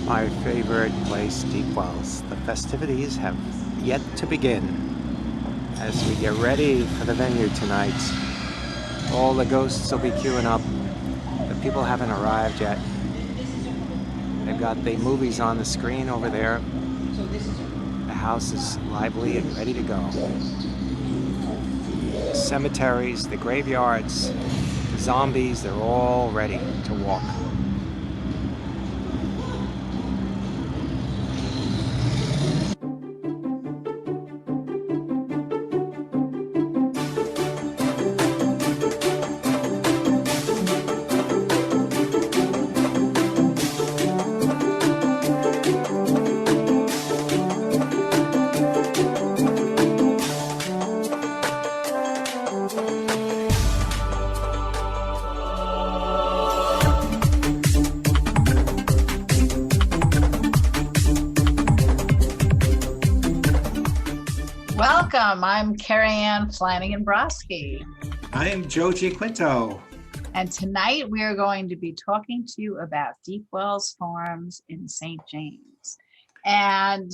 My favorite place, Deepwells. The festivities have yet to begin. As we get ready for the venue tonight, all the ghosts will be queuing up. The people haven't arrived yet. They've got the movies on the screen over there. The house is lively and ready to go. The cemeteries, the graveyards, the zombies, they're all ready to walk. Welcome. I'm Kerriann Flanagan Brosky. I am Joe Giaquinto. And tonight we are going to be talking to you about Deepwells Farms in St. James. And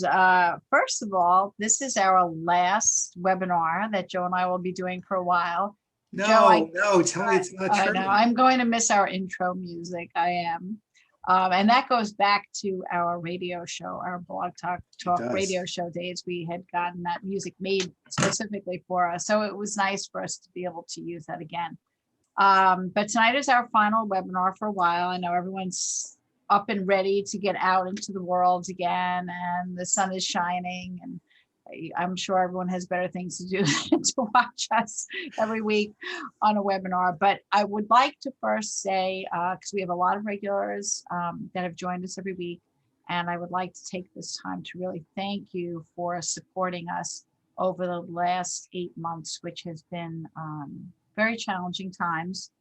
first of all, this is our last webinar that Joe and I will be doing for a while. No, tell me it's not I true. know, I'm going to miss our intro music. I am. And that goes back to our radio show, our blog talk radio show days. We had gotten that music made specifically for us. So it was nice for us to be able to use that again. But tonight is our final webinar for a while. I know everyone's up and ready to get out into the world again, and the sun is shining, and I'm sure everyone has better things to do than to watch us every week on a webinar. But I would like to first say, because we have a lot of regulars that have joined us every week, and I would like to take this time to really thank you for supporting us over the last 8 months, which has been very challenging times,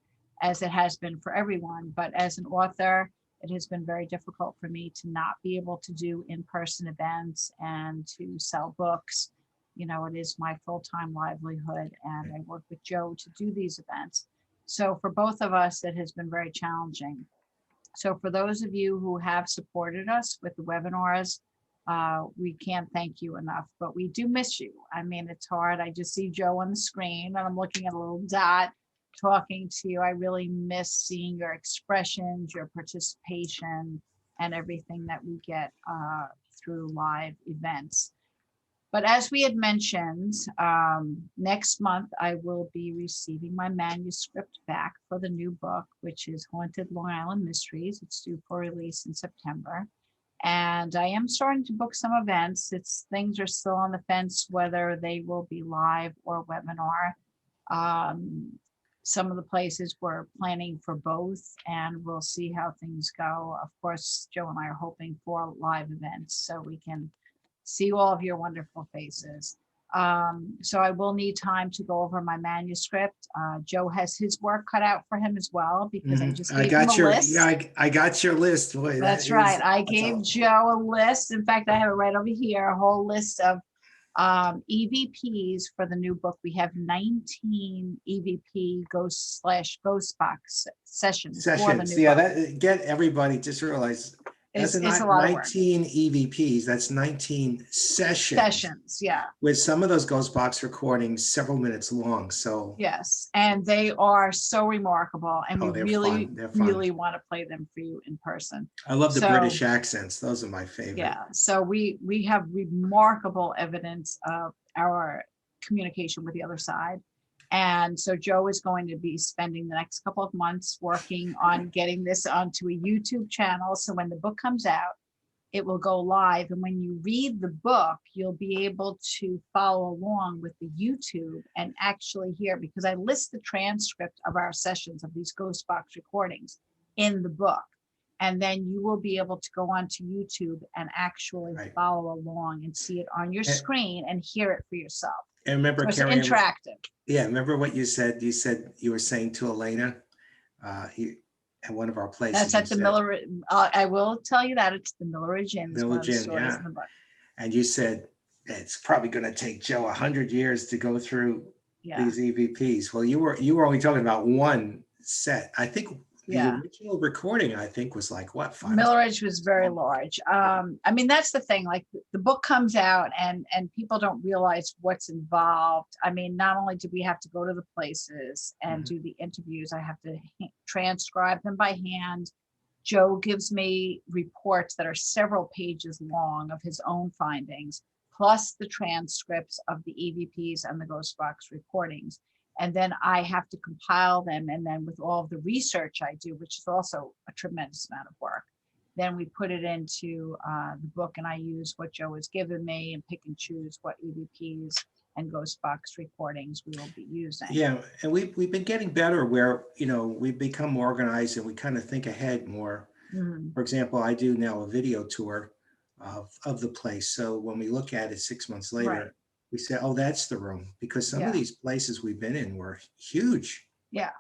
as it has been for everyone. But as an author, it has been very difficult for me to not be able to do in-person events and to sell books. You know, it is my full-time livelihood, and I work with Joe to do these events. So for both of us, it has been very challenging. So for those of you who have supported us with the webinars, we can't thank you enough, but we do miss you. I mean, it's hard. I just see Joe on the screen, and I'm looking at a little dot talking to you. I really miss seeing your expressions, your participation, and everything that we get through live events. But as we had mentioned, next month I will be receiving my manuscript back for the new book, which is Haunted Long Island Mysteries. It's due for release in September. And I am starting to book some events. Things are still on the fence whether they will be live or webinar. Some of the places we're planning for both, and we'll see how things go. Of course, Joe and I are hoping for live events so we can see all of your wonderful faces. So I will need time to go over my manuscript. Joe has his work cut out for him as well, because I just gave him a list. Yeah, I got your list. Boy, that's right. I gave Joe a list. In fact, I have it right over here, a whole list of EVPs for the new book. We have 19 EVP ghost box sessions for the new book. Get everybody just realize it's a lot of work. 19 EVPs, that's 19 sessions. Yeah, with some of those ghost box recordings several minutes long. So yes, and they are so remarkable, and we really want to play them for you in person. I love the British accents. Those are my favorite. Yeah, so we have remarkable evidence of our communication with the other side. And so Joe is going to be spending the next couple of months working on getting this onto a YouTube channel. So when the book comes out, it will go live. And when you read the book, you'll be able to follow along with the YouTube and actually hear, because I list the transcript of our sessions of these ghost box recordings in the book. And then you will be able to go onto YouTube and actually follow along and see it on your screen and hear it for yourself. And remember, so it's interactive. Yeah, remember what you said? You were saying to Elena at one of our places. That's at the Miller. I will tell you that it's the Miller Inn. Miller Inn, yeah. And you said it's probably going to take Joe 100 years to go through these EVPs. Well, you were only talking about one set. I think Yeah. original recording, I think, was like what, 5? Mill Ridge was very large. I mean, that's the thing, like the book comes out and people don't realize what's involved. I mean, not only do we have to go to the places and Mhm. do the interviews, I have to transcribe them by hand. Joe gives me reports that are several pages long of his own findings, plus the transcripts of the EVPs and the Ghost Box recordings. And then I have to compile them. And then with all of the research I do, which is also a tremendous amount of work, then we put it into the book, and I use what Joe has given me and pick and choose what EVPs and Ghost Box recordings we will be using. Yeah, and we've been getting better where, we've become more organized and we kind of think ahead more. Mhm. For example, I do now a video tour of the place. So when we look at it 6 months later, Right. we say, oh, that's the room, because some of Yeah. these places we've been in were huge. Yeah.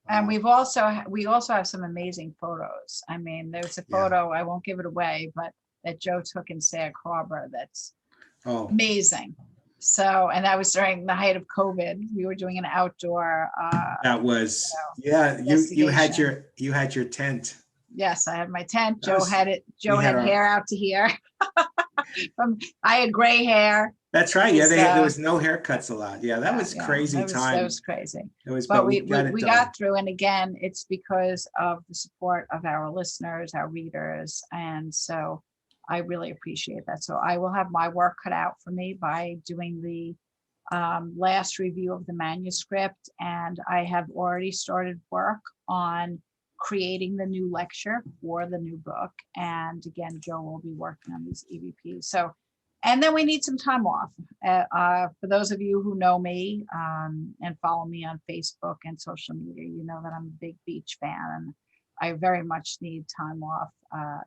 And we also have some amazing photos. I mean, there's a Yeah. photo, I won't give it away, but that Joe took in Sag Harbor that's Oh, amazing. So, and that was during the height of COVID. We were doing an outdoor that was, yeah, you had your tent. yes, I had my tent. That Joe was- had it. Joe we had had our- hair out to here. I had gray hair. That's right. Yeah, was, there was no haircuts allowed. Yeah, that was Yeah, crazy time. That was crazy. It was, But we we got it done. got through. And again, it's because of the support of our listeners, our readers. And so I really appreciate that. So I will have my work cut out for me by doing the last review of the manuscript. And I have already started work on creating the new lecture for the new book. And again, Joe will be working on these EVPs. So, and then we need some time off. For those of you who know me and follow me on Facebook and social media, you know that I'm a big beach fan, and I very much need time off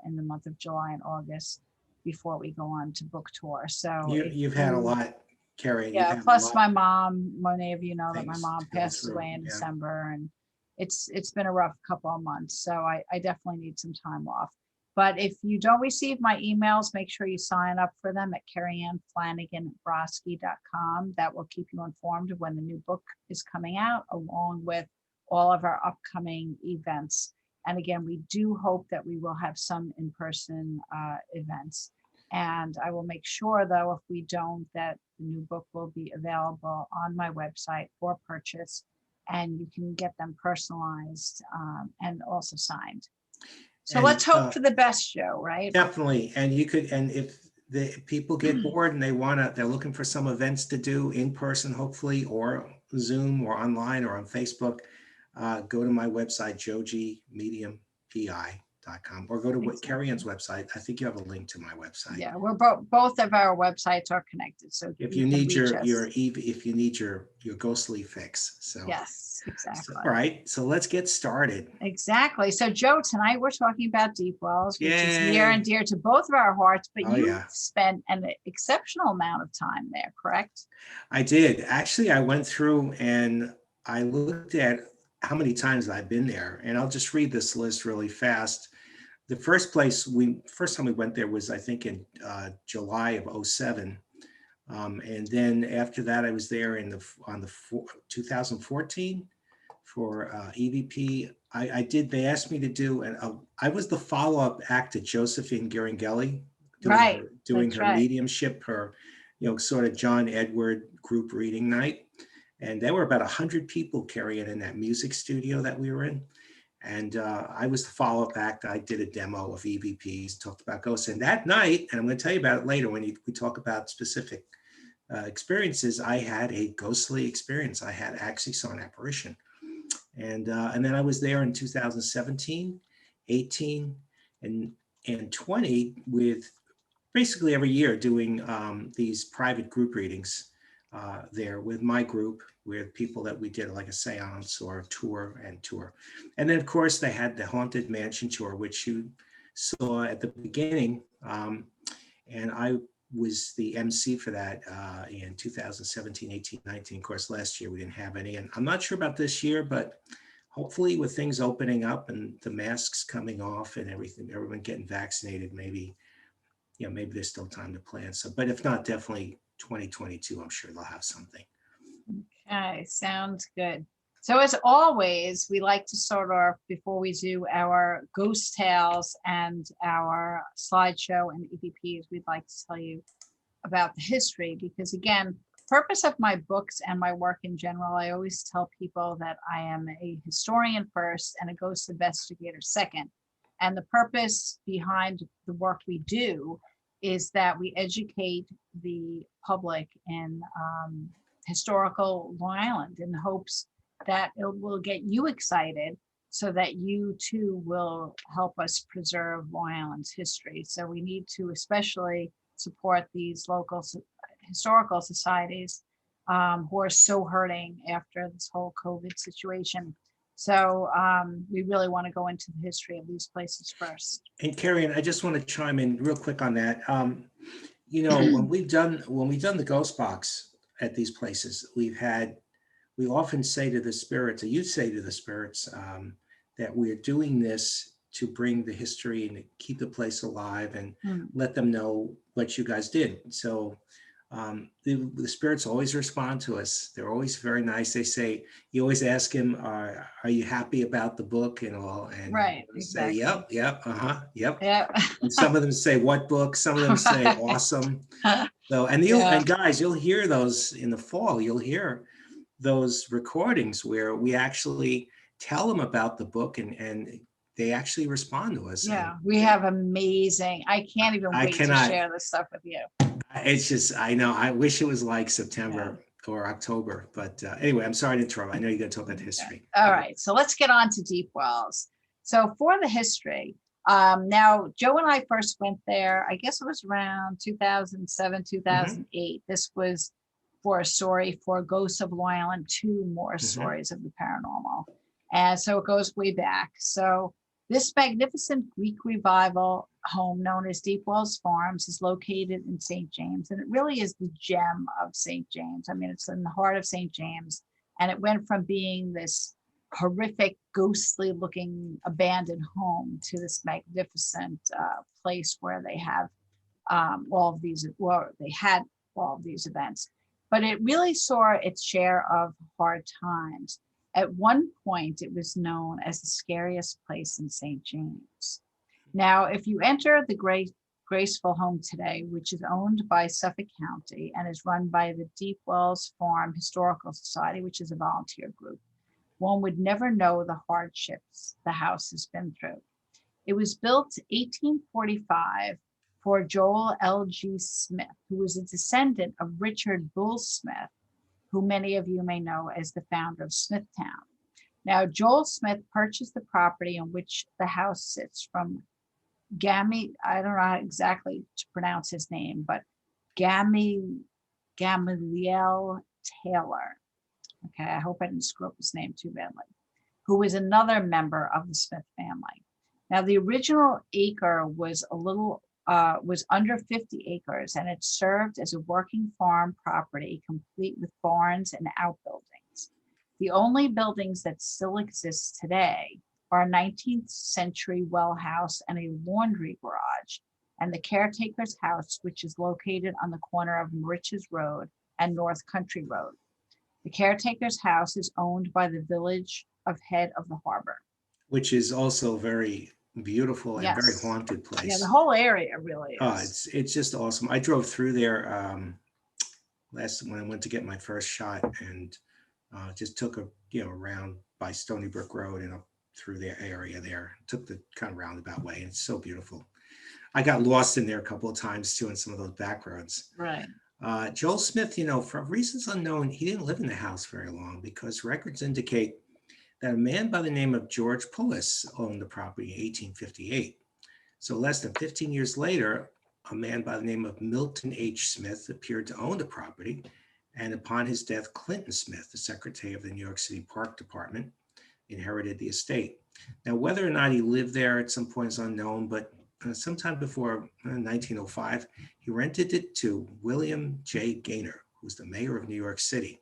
in the month of July and August before we go on to book tour. So You've had a lot, Kerriann. yeah, plus my mom, many of you know that my things mom to go passed through, away in yeah. December, and it's been a rough couple of months. So I definitely need some time off. But if you don't receive my emails, make sure you sign up for them at KerriannFlanaganBrosky.com. That will keep you informed of when the new book is coming out, along with all of our upcoming events. And again, we do hope that we will have some in-person events. And I will make sure, though, if we don't, that the new book will be available on my website for purchase, and you can get them personalized and also signed. So And, let's hope for the best, Joe, right? Definitely. And you could, and if the people get bored and they're looking for some events to do in person, hopefully, or Zoom or online or on Facebook, go to my website, joegmediumpi.com, or go to Kerriann's website. I think you have a link to my website. Yeah, we're both of our websites are connected. So If you need if you need your ghostly fix. So yes, exactly. All right, so let's get started. Exactly. So Joe, tonight we're talking about Deepwells, which is near Yay. and dear to both of our hearts, but Oh, you yeah. spent an exceptional amount of time there, correct? I did. Actually, I went through and I looked at how many times I've been there, and I'll just read this list really fast. The first time we went there was, I think, in July of 2007. And then after that, I was there on 2014 for EVP. They asked me to do, I was the follow-up act to Josephine Geringeli, doing her mediumship, her, sort of John Edward group reading night. And there were about 100 people carrying in that music studio that we were in. And I was the follow-up act. I did a demo of EVPs, talked about ghosts. And that night, and I'm going to tell you about it later when we talk about specific experiences, I had a ghostly experience. I actually saw an apparition. And then I was there in 2017, 18, and 20 with basically every year doing these private group readings there with my group, with people that we did like a seance or a tour. And then, of course, they had the Haunted Mansion tour, which you saw at the beginning. And I was the MC for that in 2017, 18, 19. Of course, last year we didn't have any. And I'm not sure about this year, but hopefully with things opening up and the masks coming off and everything, everyone getting vaccinated, maybe there's still time to plan. So, but if not, definitely 2022, I'm sure they'll have something. Okay, sounds good. So as always, we like to start off before we do our ghost tales and our slideshow and EVPs. We'd like to tell you about the history, because again, purpose of my books and my work in general, I always tell people that I am a historian first and a ghost investigator second. And the purpose behind the work we do is that we educate the public in historical Long Island in hopes that it will get you excited so that you too will help us preserve Long Island's history. So we need to especially support these local historical societies who are so hurting after this whole COVID situation. So we really want to go into the history of these places first. And Kerriann, I just want to chime in real quick on that. You know, when we've done the ghost box at these places, we often say to the spirits, or you say to the spirits, that we're doing this to bring the history and keep the place alive and let them know what you guys did. So the spirits always respond to us. They're always very nice. They say, you always ask him, are you happy about the book and all? And right, exactly. Say, yep, yep. And some of them say, what book? Some of them say, awesome. So, and and guys, you'll hear those in the fall. You'll hear those recordings where we actually tell them about the book and they actually respond to us. Yeah, we have amazing, I can't even wait to share this stuff with you. It's just, I know, I wish it was like September or October, but anyway, I'm sorry to interrupt. I know you're going to talk about history. All right, so let's get on to Deepwells. So for the history, now Joe and I first went there, I guess it was around 2007, 2008. This was for a story for Ghosts of Long Island, 2 more stories of the paranormal. And so it goes way back. So this magnificent Greek revival home known as Deepwells Farms is located in St. James. And it really is the gem of St. James. I mean, it's in the heart of St. James. And it went from being this horrific, ghostly looking abandoned home to this magnificent place where they have all of these, well, they had all of these events. But it really saw its share of hard times. At one point, it was known as the scariest place in St. James. Now, if you enter the graceful home today, which is owned by Suffolk County and is run by the Deepwells Farm Historical Society, which is a volunteer group, one would never know the hardships the house has been through. It was built 1845 for Joel L.G. Smith, who was a descendant of Richard Bull Smith, who many of you may know as the founder of Smithtown. Now, Joel Smith purchased the property on which the house sits from I don't know how exactly to pronounce his name, but Gamaliel Taylor. Okay, I hope I didn't screw up his name too badly, who was another member of the Smith family. Now, the original acre was was under 50 acres, and it served as a working farm property complete with barns and outbuildings. The only buildings that still exist today are a 19th century well house and a laundry garage, and the caretaker's house, which is located on the corner of Moriches Road and North Country Road. The caretaker's house is owned by the village of Head of the Harbor, which is also very beautiful and very haunted place. Yeah, the whole area really is. It's just awesome. I drove through there when I went to get my first shot, and just took a around by Stony Brook Road and up through the area there. Took the kind of roundabout way, and it's so beautiful. I got lost in there a couple of times too in some of those back roads. Right. Joel Smith, for reasons unknown, he didn't live in the house very long, because records indicate that a man by the name of George Pullis owned the property in 1858. So less than 15 years later, a man by the name of Milton H. Smith appeared to own the property. And upon his death, Clinton Smith, the secretary of the New York City Park Department, inherited the estate. Now, whether or not he lived there at some point is unknown, but sometime before 1905, he rented it to William J. Gaynor, who was the mayor of New York City.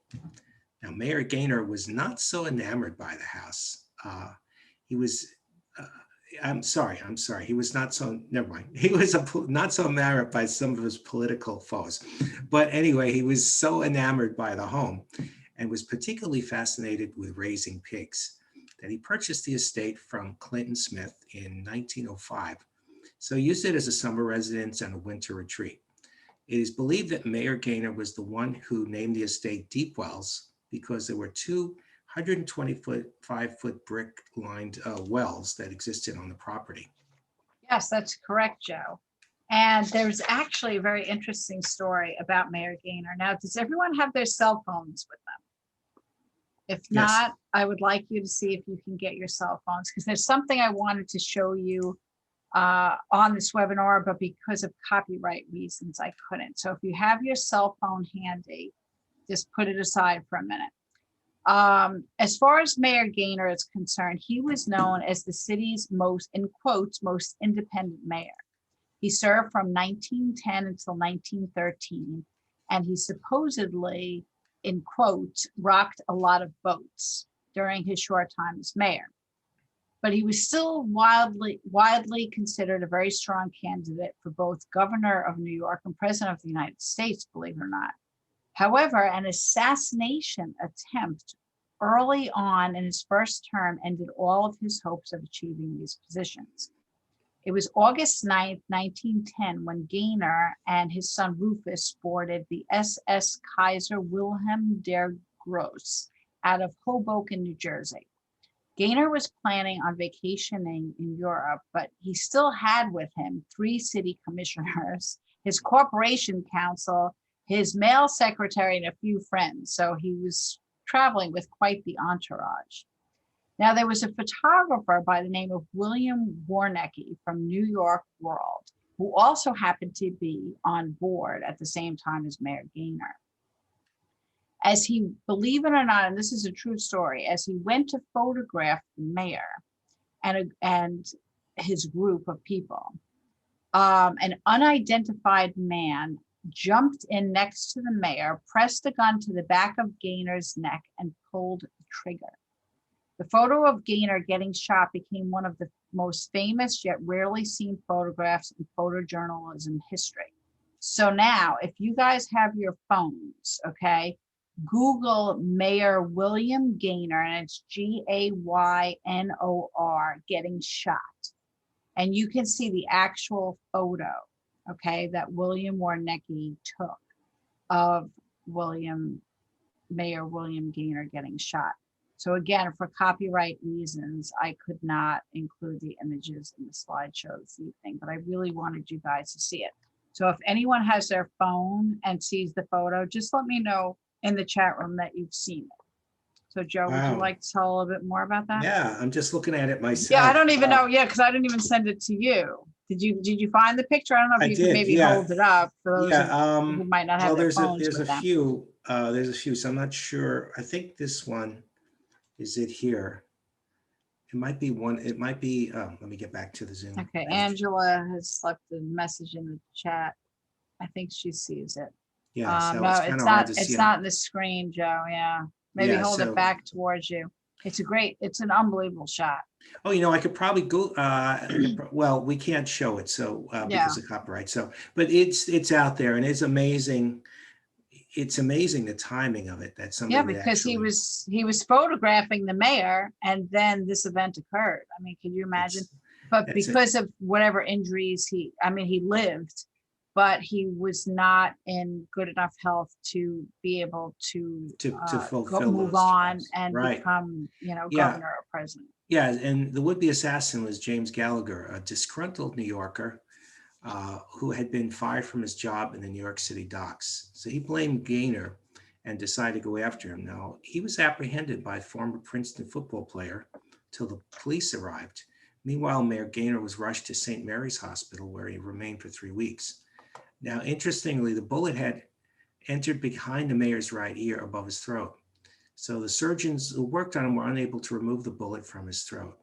Now, Mayor Gaynor was not so enamored by the house. He was, I'm sorry. He was not so, never mind. He was not so enamored by some of his political foes. But anyway, he was so enamored by the home. and was particularly fascinated with raising pigs, that he purchased the estate from Clinton Smith in 1905. So he used it as a summer residence and a winter retreat. It is believed that Mayor Gaynor was the one who named the estate Deepwells because there were two 125-foot brick-lined wells that existed on the property. Yes, that's correct, Joe. And there's actually a very interesting story about Mayor Gaynor. Now, does everyone have their cell phones with them? If not, Yes. I would like you to see if you can get your cell phones, because there's something I wanted to show you on this webinar, but because of copyright reasons, I couldn't. So if you have your cell phone handy, just put it aside for a minute. As far as Mayor Gaynor is concerned, he was known as the city's most, in quotes, most independent mayor. He served from 1910 until 1913, and he supposedly, in quotes, rocked a lot of boats during his short time as mayor. But he was still widely considered a very strong candidate for both governor of New York and president of the United States, believe it or not. However, an assassination attempt early on in his first term ended all of his hopes of achieving these positions. It was August 9th, 1910, when Gaynor and his son Rufus boarded the SS Kaiser Wilhelm der Grosse out of Hoboken, New Jersey. Gaynor was planning on vacationing in Europe, but he still had with him 3 city commissioners, his corporation counsel, his mail secretary, and a few friends. So he was traveling with quite the entourage. Now, there was a photographer by the name of William Warnecke from New York World, who also happened to be on board at the same time as Mayor Gaynor. As he, believe it or not, and this is a true story, as he went to photograph the mayor and his group of people, an unidentified man jumped in next to the mayor, pressed a gun to the back of Gaynor's neck, and pulled the trigger. The photo of Gaynor getting shot became one of the most famous yet rarely seen photographs in photojournalism history. So now, if you guys have your phones, okay, Google Mayor William Gaynor, and it's Gaynor, getting shot. And you can see the actual photo, okay, that William Warnecke took of Mayor William Gaynor getting shot. So again, for copyright reasons, I could not include the images in the slideshow this evening, but I really wanted you guys to see it. So if anyone has their phone and sees the photo, just let me know in the chat room that you've seen it. So Joe, Wow. would you like to tell a little bit more about that? Yeah, I'm just looking at it myself. Yeah, I don't even know. Yeah, because I didn't even send it to you. Did you find the picture? I don't know if you can maybe hold it up for those who might not have their phones with them. There's a few, so I'm not sure. I think this one is it here. It might be one. It might be. Let me get back to the Zoom. Okay, Angela has left a message in the chat. I think she sees it. Yeah, so no, it's not. It's not in the screen, Joe. Yeah, maybe hold it back towards you. It's an unbelievable shot. Oh, I could probably go. Well, we can't show it, so because of copyright. So, but it's out there, and it's amazing. It's amazing the timing of it. That somebody because he was photographing the mayor, and then this event occurred. I mean, can you imagine? But because of whatever injuries he lived, but he was not in good enough health to be able to move on and become, governor or president. Yeah, and the would-be assassin was James Gallagher, a disgruntled New Yorker who had been fired from his job in the New York City docks. So he blamed Gaynor and decided to go after him. Now, he was apprehended by a former Princeton football player till the police arrived. Meanwhile, Mayor Gaynor was rushed to St. Mary's Hospital, where he remained for 3 weeks. Now, interestingly, the bullet had entered behind the mayor's right ear above his throat. So the surgeons who worked on him were unable to remove the bullet from his throat.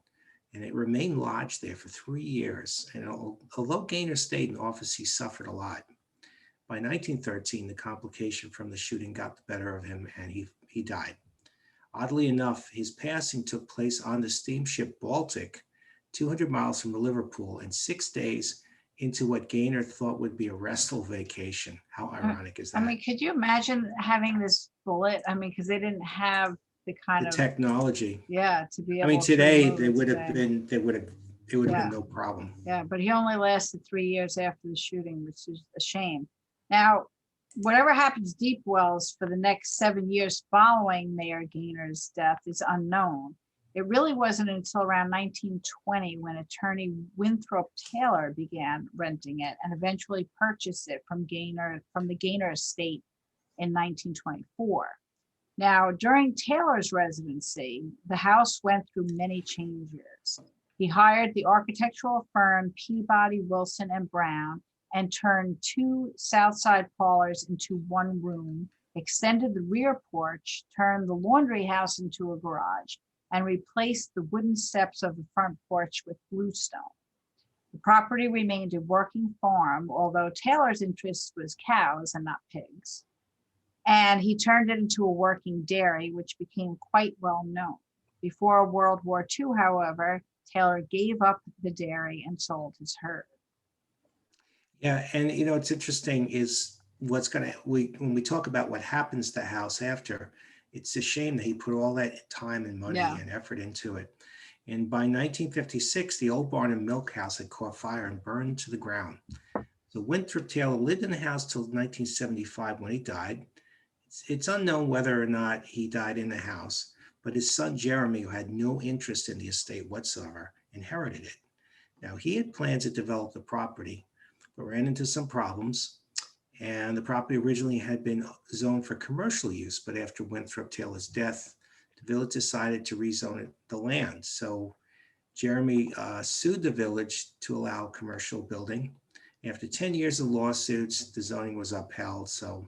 And it remained lodged there for 3 years. And although Gaynor stayed in office, he suffered a lot. By 1913, the complication from the shooting got the better of him, and he died. Oddly enough, his passing took place on the steamship Baltic, 200 miles from Liverpool, and 6 days into what Gaynor thought would be a restful vacation. How ironic is that? I mean, could you imagine having this bullet? I mean, because they didn't have the kind of technology. Yeah, to be able. I mean, today they would have been. It would have been no problem. Yeah, but he only lasted 3 years after the shooting, which is a shame. Now, whatever happens Deepwells for the next 7 years following Mayor Gaynor's death is unknown. It really wasn't until around 1920 when attorney Winthrop Taylor began renting it and eventually purchased it from the Gaynor estate in 1924. Now, during Taylor's residency, the house went through many changes. He hired the architectural firm Peabody, Wilson, and Brown and turned 2 south side parlors into 1 room, extended the rear porch, turned the laundry house into a garage, and replaced the wooden steps of the front porch with bluestone. The property remained a working farm, although Taylor's interest was cows and not pigs. And he turned it into a working dairy, which became quite well known. Before World War II, however, Taylor gave up the dairy and sold his herd. Yeah, and it's interesting is when we talk about what happens to the house after, it's a shame that he put all that time and money and effort into it. And by 1956, the old barn and milk house had caught fire and burned to the ground. So Winthrop Taylor lived in the house till 1975 when he died. It's unknown whether or not he died in the house, but his son Jeremy, who had no interest in the estate whatsoever, inherited it. Now, he had plans to develop the property, but ran into some problems. And the property originally had been zoned for commercial use, but after Winthrop Taylor's death, the village decided to rezone the land. So Jeremy sued the village to allow commercial building. After 10 years of lawsuits, the zoning was upheld. So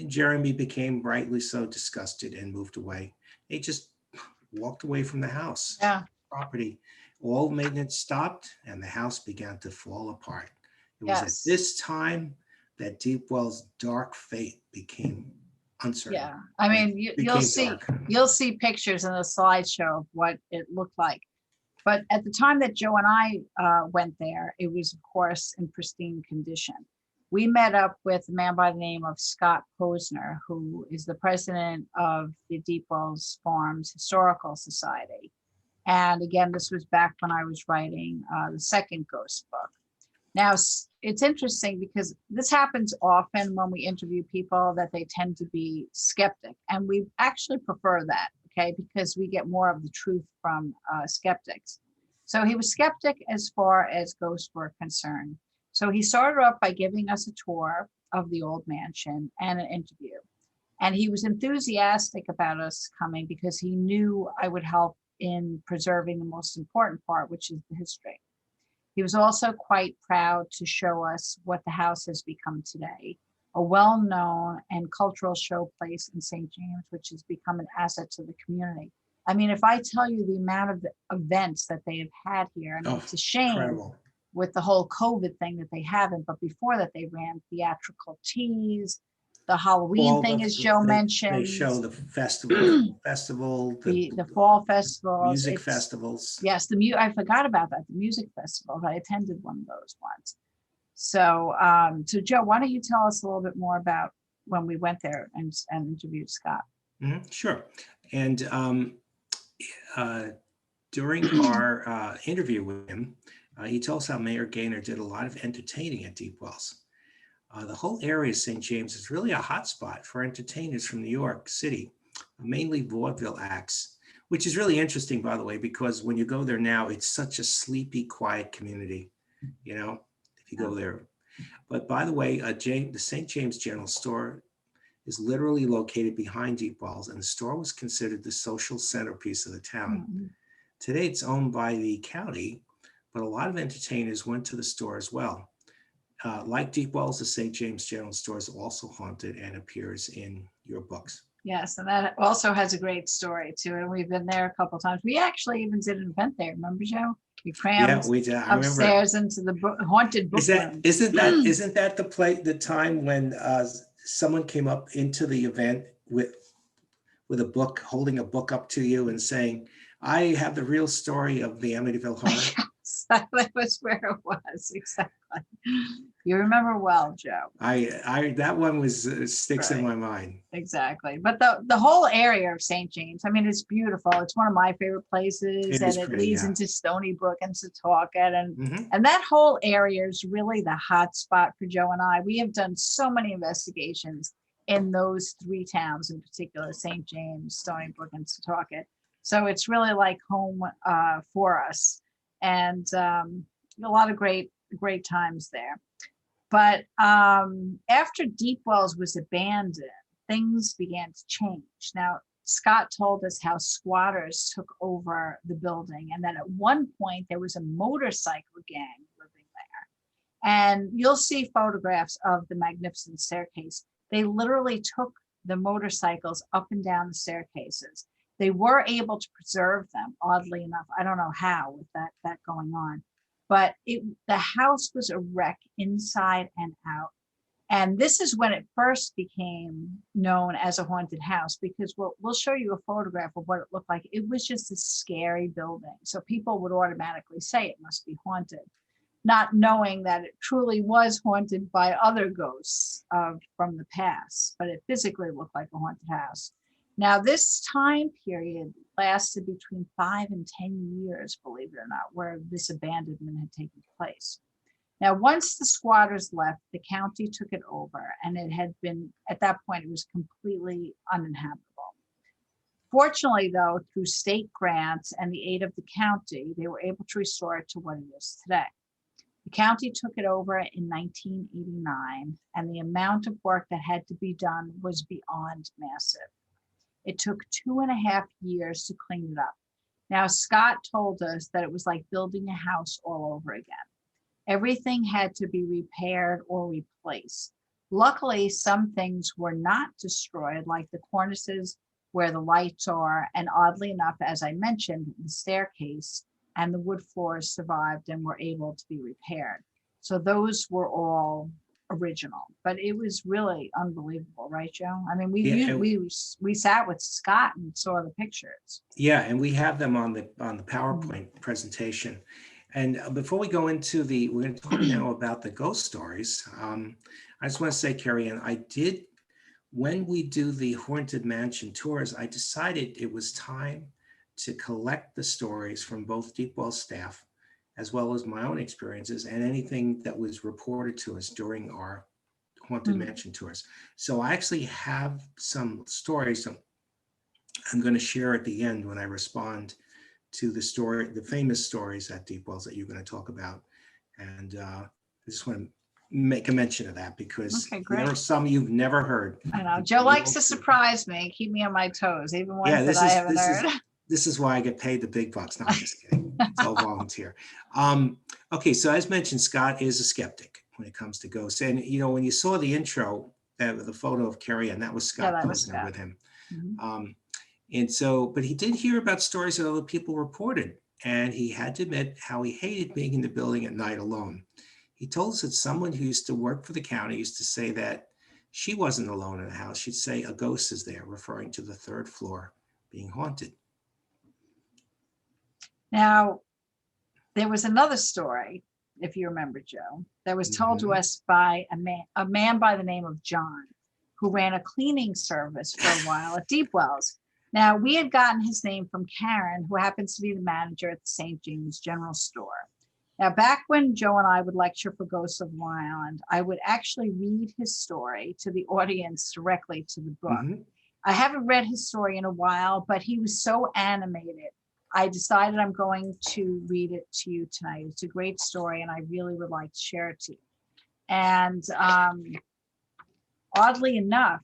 Jeremy became rightly so disgusted and moved away. He just walked away from the house. Yeah. Property. All maintenance stopped and the house began to fall apart. It was at this time that Deepwell's dark fate became uncertain. Yeah, I mean, you'll see pictures in the slideshow of what it looked like. But at the time that Joe and I went there, it was, of course, in pristine condition. We met up with a man by the name of Scott Posner, who is the president of the Deepwells Farm's Historical Society. And again, this was back when I was writing the second ghost book. Now, it's interesting because this happens often when we interview people that they tend to be skeptic. And we actually prefer that, okay, because we get more of the truth from skeptics. So he was skeptic as far as ghosts were concerned. So he started off by giving us a tour of the old mansion and an interview. And he was enthusiastic about us coming because he knew I would help in preserving the most important part, which is the history. He was also quite proud to show us what the house has become today, a well-known and cultural showplace in St. James, which has become an asset to the community. I mean, if I tell you the amount of events that they have had here, I mean, it's a shame incredible. With the whole COVID thing that they haven't, but before that they ran theatrical teas, the Halloween thing, as Joe mentioned. They show the festival, the fall festival, music festivals. Yes, I forgot about that. The music festival. I attended one of those ones. So, so Joe, why don't you tell us a little bit more about when we went there and interviewed Scott? Sure. And during our interview with him, he told us how Mayor Gaynor did a lot of entertaining at Deepwells. The whole area of St. James is really a hotspot for entertainers from New York City, mainly vaudeville acts, which is really interesting, by the way, because when you go there now, it's such a sleepy, quiet community, if you go there. But by the way, the St. James General Store is literally located behind Deepwells, and the store was considered the social centerpiece of the town. Mm-hmm. Today, it's owned by the county, but a lot of entertainers went to the store as well. Like Deepwells, the St. James General Store is also haunted and appears in your books. Yes, and that also has a great story too. And we've been there a couple of times. We actually even did an event there. Remember, Joe? We crammed upstairs into the haunted book room. Isn't that the time when someone came up into the event with a book, holding a book up to you and saying, "I have the real story of the Amityville Horror"? Yes, that was where it was, exactly. You remember well, Joe. That one was sticks in Right. my mind. Exactly. But the whole area of St. James, I mean, it's beautiful. It's one of my favorite places, It and is it pretty, leads yeah. into Stony Brook and Setauket, Mhm. and that whole area is really the hot spot for Joe and I. We have done so many investigations in those three towns in particular, St. James, Stony Brook, and Setauket. So it's really like home for us, and a lot of great times there. But after Deepwells was abandoned, things began to change. Now, Scott told us how squatters took over the building, and that at one point there was a motorcycle gang living there. And you'll see photographs of the magnificent staircase. They literally took the motorcycles up and down the staircases. They were able to preserve them, oddly enough. I don't know how with that going on. But the house was a wreck inside and out. And this is when it first became known as a haunted house, because we'll show you a photograph of what it looked like. It was just a scary building. So people would automatically say it must be haunted, not knowing that it truly was haunted by other ghosts from the past, but it physically looked like a haunted house. Now, this time period lasted between 5 and 10 years, believe it or not, where this abandonment had taken place. Now, once the squatters left, the county took it over, and it had been, at that point, it was completely uninhabitable. Fortunately, though, through state grants and the aid of the county, they were able to restore it to what it is today. The county took it over in 1989, and the amount of work that had to be done was beyond massive. It took 2.5 years to clean it up. Now, Scott told us that it was like building a house all over again. Everything had to be repaired or replaced. Luckily, some things were not destroyed, like the cornices where the lights are, and oddly enough, as I mentioned, the staircase and the wood floors survived and were able to be repaired. So those were all original, but it was really unbelievable, right, Joe? I mean, we sat with Scott and saw the pictures. Yeah, and we have them on the PowerPoint presentation. And before we go into we're going to talk now about the ghost stories. I just want to say, Kerriann, when we do the Haunted Mansion tours, I decided it was time to collect the stories from both Deepwells staff, as well as my own experiences and anything that was reported to us during our Haunted Mansion tours. So I actually have some stories I'm going to share at the end when I respond to the famous stories at Deepwells that you're going to talk about. And I just want to make a mention of that because there are some you've never heard. I know. Joe likes to surprise me, keep me on my toes, even ones that I haven't heard. This is why I get paid the big bucks. No, I'm just kidding. It's all volunteer. Okay, so as mentioned, Scott is a skeptic when it comes to ghosts. And, when you saw the intro, the photo of Kerriann, that was Scott Posner with him. But he did hear about stories that other people reported, and he had to admit how he hated being in the building at night alone. He told us that someone who used to work for the county used to say that she wasn't alone in the house. She'd say a ghost is there, referring to the third floor being haunted. Now, there was another story, if you remember, Joe, that was told to us by a man by the name of John, who ran a cleaning service for a while at Deepwells. Now, we had gotten his name from Karen, who happens to be the manager at the St. James General Store. Now, back when Joe and I would lecture for Ghosts of Long Island, I would actually read his story to the audience directly to the book. I haven't read his story in a while, but he was so animated. I decided I'm going to read it to you tonight. It's a great story, and I really would like to share it to you. And oddly enough,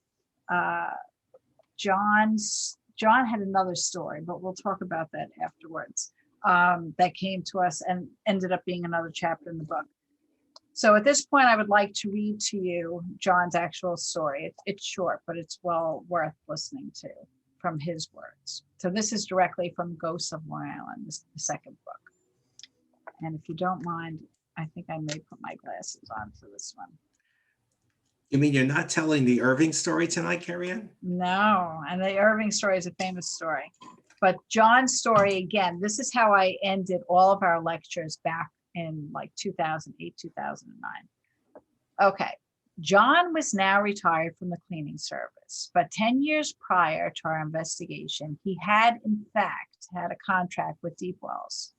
John had another story, but we'll talk about that afterwards, that came to us and ended up being another chapter in the book. So at this point, I would like to read to you John's actual story. It's short, but it's well worth listening to from his words. So this is directly from Ghosts of Long Island, the second book. And if you don't mind, I think I may put my glasses on for this one. You mean you're not telling the Irving story tonight, Kerriann? No, and the Irving story is a famous story. But John's story, again, this is how I ended all of our lectures back in like 2008, 2009. Okay. John was now retired from the cleaning service, but 10 years prior to our investigation, he had in fact had a contract with Deepwells.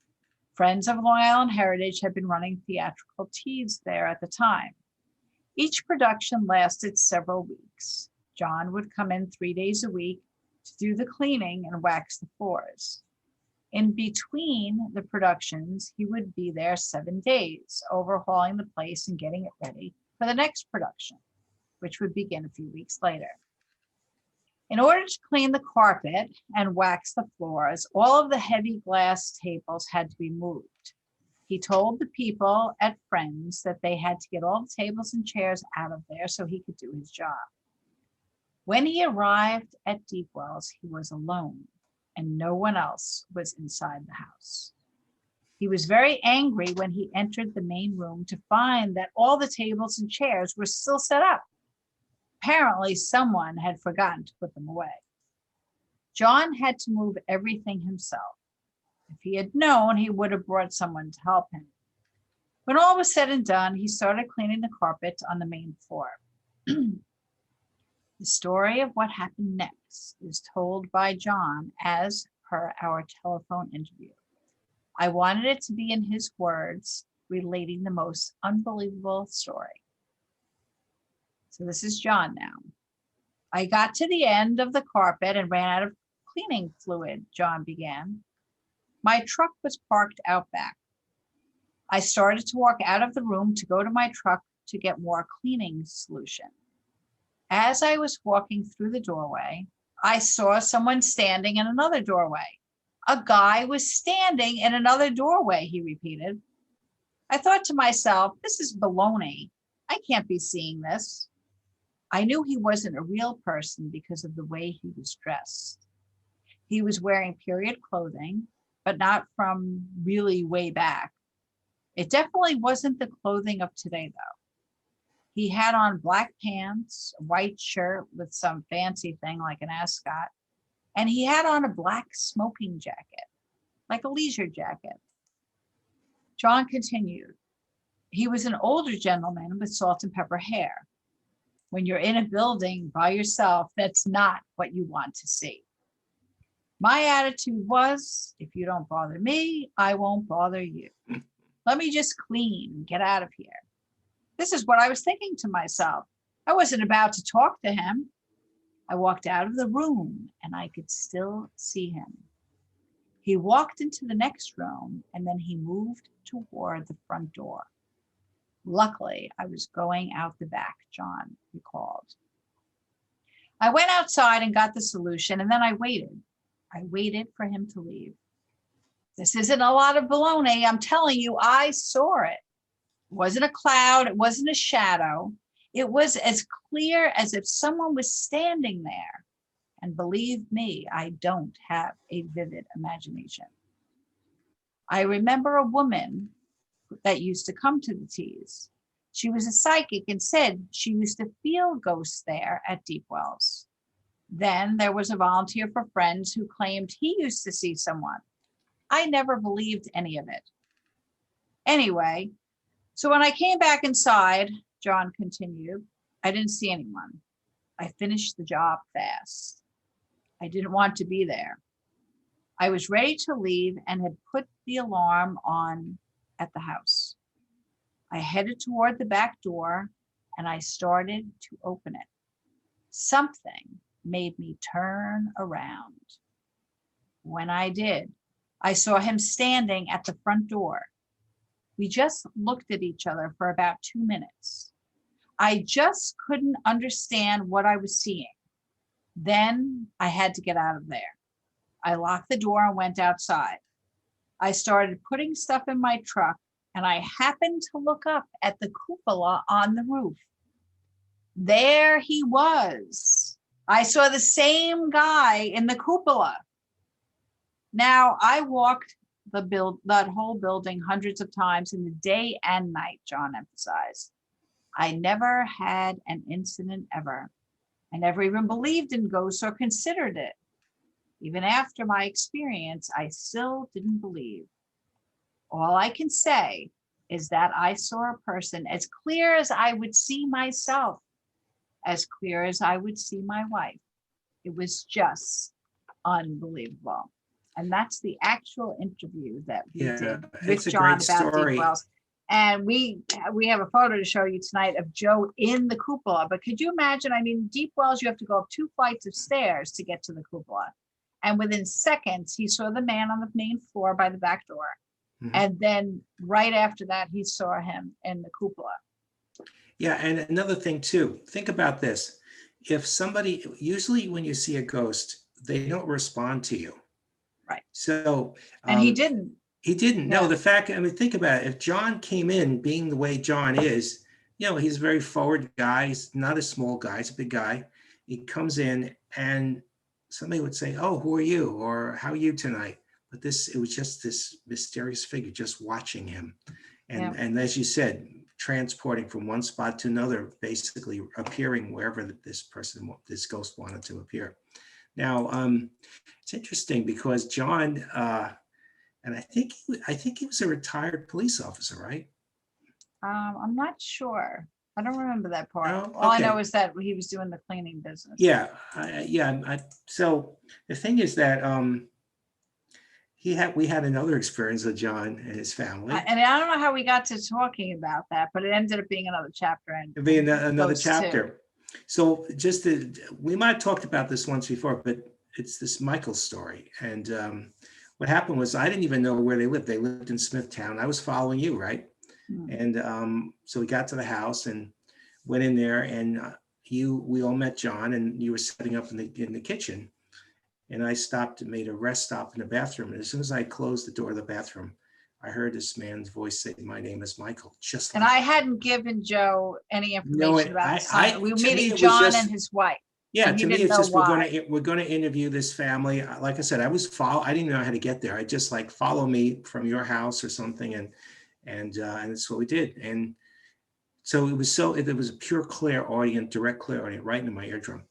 Friends of Long Island Heritage had been running theatrical teas there at the time. Each production lasted several weeks. John would come in 3 days a week to do the cleaning and wax the floors. In between the productions, he would be there 7 days, overhauling the place and getting it ready for the next production, which would begin a few weeks later. In order to clean the carpet and wax the floors, all of the heavy glass tables had to be moved. He told the people at Friends that they had to get all the tables and chairs out of there so he could do his job. When he arrived at Deepwells, he was alone and no one else was inside the house. He was very angry when he entered the main room to find that all the tables and chairs were still set up. Apparently, someone had forgotten to put them away. John had to move everything himself. If he had known, he would have brought someone to help him. When all was said and done, he started cleaning the carpet on the main floor. The story of what happened next is told by John as per our telephone interview. I wanted it to be in his words, relating the most unbelievable story. So this is John now. I got to the end of the carpet and ran out of cleaning fluid, John began. My truck was parked out back. I started to walk out of the room to go to my truck to get more cleaning solution. As I was walking through the doorway, I saw someone standing in another doorway. A guy was standing in another doorway, he repeated. I thought to myself, this is baloney. I can't be seeing this. I knew he wasn't a real person because of the way he was dressed. He was wearing period clothing, but not from really way back. It definitely wasn't the clothing of today, though. He had on black pants, a white shirt with some fancy thing like an ascot, and he had on a black smoking jacket, like a leisure jacket. John continued. He was an older gentleman with salt and pepper hair. When you're in a building by yourself, that's not what you want to see. My attitude was, if you don't bother me, I won't bother you. Let me just clean and get out of here. This is what I was thinking to myself. I wasn't about to talk to him. I walked out of the room and I could still see him. He walked into the next room and then he moved toward the front door. Luckily, I was going out the back, John recalled. I went outside and got the solution and then I waited. I waited for him to leave. This isn't a lot of baloney. I'm telling you, I saw it. It wasn't a cloud. It wasn't a shadow. It was as clear as if someone was standing there. And believe me, I don't have a vivid imagination. I remember a woman that used to come to the teas. She was a psychic and said she used to feel ghosts there at Deepwells. Then there was a volunteer for Friends who claimed he used to see someone. I never believed any of it. Anyway, so when I came back inside, John continued, I didn't see anyone. I finished the job fast. I didn't want to be there. I was ready to leave and had put the alarm on at the house. I headed toward the back door and I started to open it. Something made me turn around. When I did, I saw him standing at the front door. We just looked at each other for about 2 minutes. I just couldn't understand what I was seeing. Then I had to get out of there. I locked the door and went outside. I started putting stuff in my truck and I happened to look up at the cupola on the roof. There he was. I saw the same guy in the cupola. Now, I walked that whole building hundreds of times in the day and night, John emphasized. I never had an incident ever. I never even believed in ghosts or considered it. Even after my experience, I still didn't believe. All I can say is that I saw a person as clear as I would see myself, as clear as I would see my wife. It was just unbelievable. And that's the actual interview that we did with John about Deepwells. And we have a photo to show you tonight of Joe in the cupola. But could you imagine? I mean, Deepwells, you have to go up 2 flights of stairs to get to the cupola. And within seconds, he saw the man on the main floor by the back door. Mm-hmm. And then right after that, he saw him in the cupola. Yeah, and another thing too, think about this. If somebody, usually when you see a ghost, they don't respond to you. Right. So. And he didn't. He didn't. Yeah. No, the fact, I mean, think about it. If John came in being the way John is, he's a very forward guy. He's not a small guy. He's a big guy. He comes in and somebody would say, oh, who are you? Or how are you tonight? But it was just this mysterious figure just watching him. And as you said, transporting from one spot to another, basically appearing wherever this ghost wanted to appear. Now, it's interesting because John, and I think he was a retired police officer, right? I'm not sure. I don't remember that part. Oh, okay. All I know is that he was doing the cleaning business. Yeah, so the thing is that we had another experience with John and his family. And I don't know how we got to talking about that, but it ended up being another chapter. It'd be another chapter. So we might have talked about this once before, but it's this Michael story. And what happened was I didn't even know where they lived. They lived in Smithtown. I was following you, right? Mm-hmm. And so we got to the house and went in there, and we all met John, and you were setting up in the kitchen. And I stopped and made a rest stop in the bathroom. And as soon as I closed the door of the bathroom, I heard this man's voice say, "My name is Michael." And I hadn't given Joe any information about it. We were meeting John and his wife. Yeah, to me, it's just we're going to interview this family. Like I said, I didn't know how to get there. I just follow me from your house or something, and that's what we did. And so it was a pure clairaudient, direct clairaudient, right into my eardrum.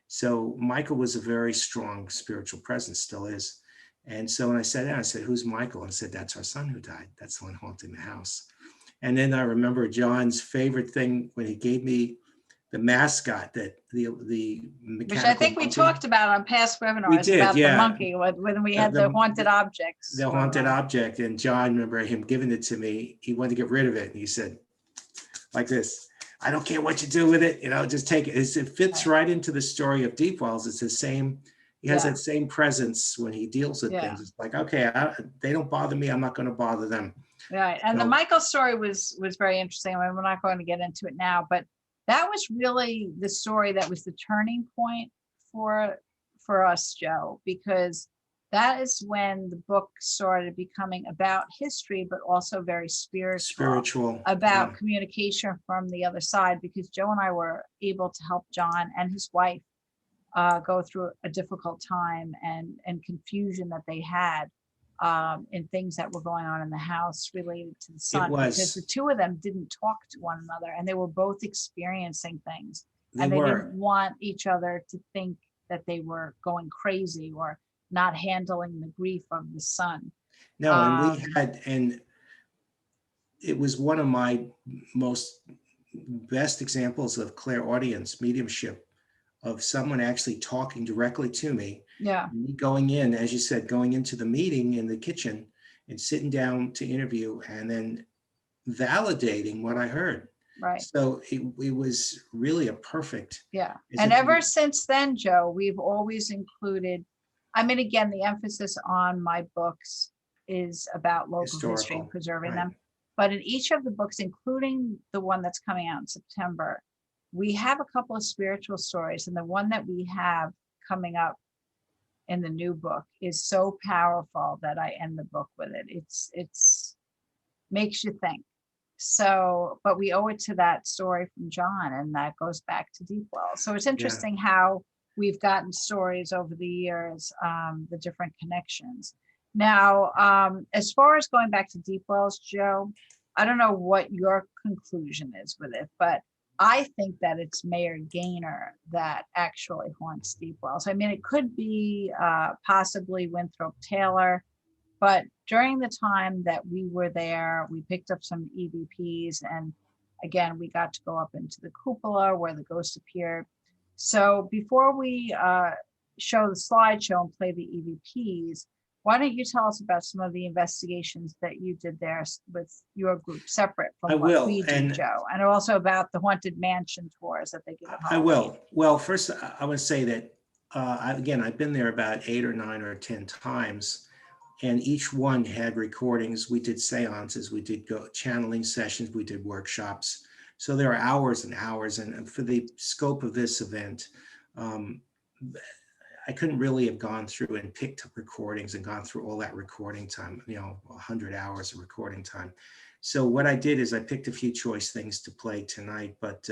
So Michael was a very strong spiritual presence, still is. And so when I sat down, I said, "Who's Michael?" And I said, "That's our son who died. That's the one haunting the house." And then I remember John's favorite thing when he gave me the mascot, that the mechanical, which I think we talked about on past webinars. We did, about the monkey when we had the haunted objects. The haunted object, and John, remember him giving it to me. He wanted to get rid of it, and he said, like this, "I don't care what you do with it, just take it." It fits right into the story of Deepwells. It's the same. He has that same presence when he deals with things. It's like, okay, they don't bother me. I'm not going to bother them. Right, and the Michael story was very interesting. I mean, we're not going to get into it now, but that was really the story that was the turning point for us, Joe, because that is when the book started becoming about history, but also very spiritual about communication from the other side, because Joe and I were able to help John and his wife go through a difficult time and confusion that they had in things that were going on in the house related to the son, because the two of them didn't talk to one another, and they were both experiencing things, and they didn't want each other to think that they were going crazy or not handling the grief of the son. No, and it was one of my most best examples of clairaudience, mediumship, of someone actually talking directly to me. Yeah. Me going in, as you said, going into the meeting in the kitchen and sitting down to interview, and then validating what I heard. Right. So it was really a perfect. Yeah. And ever since then, Joe, we've always included, I mean, again, the emphasis on my books is about local history and preserving them. But in each of the books, including the one that's coming out in September, we have a couple of spiritual stories. And the one that we have coming up in the new book is so powerful that I end the book with it. It's makes you think. So, but we owe it to that story from John, and that goes back to Deepwells. So it's interesting how we've gotten stories over the years, the different connections. Now, as far as going back to Deepwells, Joe, I don't know what your conclusion is with it, but I think that it's Mayor Gaynor that actually haunts Deepwells. I mean, it could be possibly Winthrop Taylor, But during the time that we were there, we picked up some EVPs, and again, we got to go up into the cupola where the ghost appeared. So before we show the slideshow and play the EVPs, why don't you tell us about some of the investigations that you did there with your group, separate from what we do, Joe, and also about the haunted mansion tours that they give at Halloween. I will. Well, first, I would say that, again, I've been there about 8 or 9 or 10 times, and each one had recordings. We did seances, we did channeling sessions, we did workshops. So there are hours and hours, and for the scope of this event, I couldn't really have gone through and picked up recordings and gone through all that recording time, 100 hours of recording time. So what I did is I picked a few choice things to play tonight, but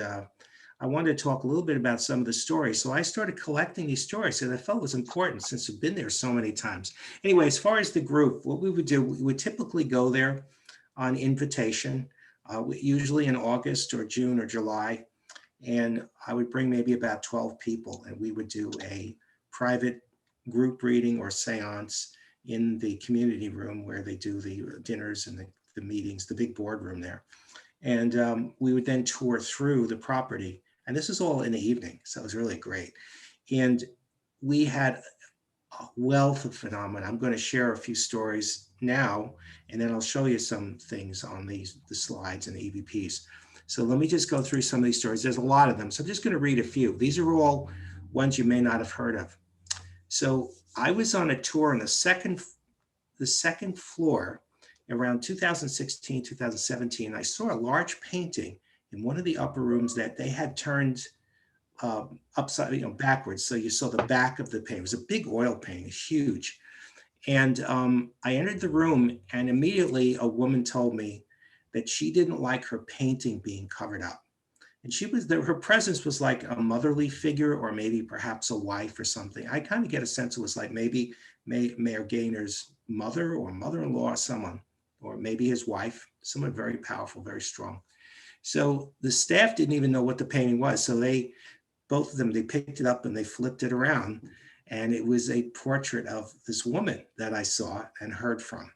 I wanted to talk a little bit about some of the stories. So I started collecting these stories because I felt it was important since I've been there so many times. Anyway, as far as the group, what we would do, we would typically go there on invitation, usually in August or June or July. And I would bring maybe about 12 people, and we would do a private group reading or seance in the community room where they do the dinners and the meetings, the big boardroom there. And we would then tour through the property. And this is all in the evening, so it was really great. And we had a wealth of phenomena. I'm going to share a few stories now, and then I'll show you some things on the slides and the EVPs. So let me just go through some of these stories. There's a lot of them, so I'm just going to read a few. These are all ones you may not have heard of. So I was on a tour on the second floor around 2016, 2017. I saw a large painting in one of the upper rooms that they had turned upside, backwards. So you saw the back of the painting. It was a big oil painting, huge. And I entered the room, and immediately a woman told me that she didn't like her painting being covered up. And her presence was like a motherly figure, or maybe perhaps a wife or something. I kind of get a sense it was like maybe Mayor Gaynor's mother or mother-in-law or someone, or maybe his wife, someone very powerful, very strong. So the staff didn't even know what the painting was. So both of them, they picked it up and they flipped it around. And it was a portrait of this woman that I saw and heard from.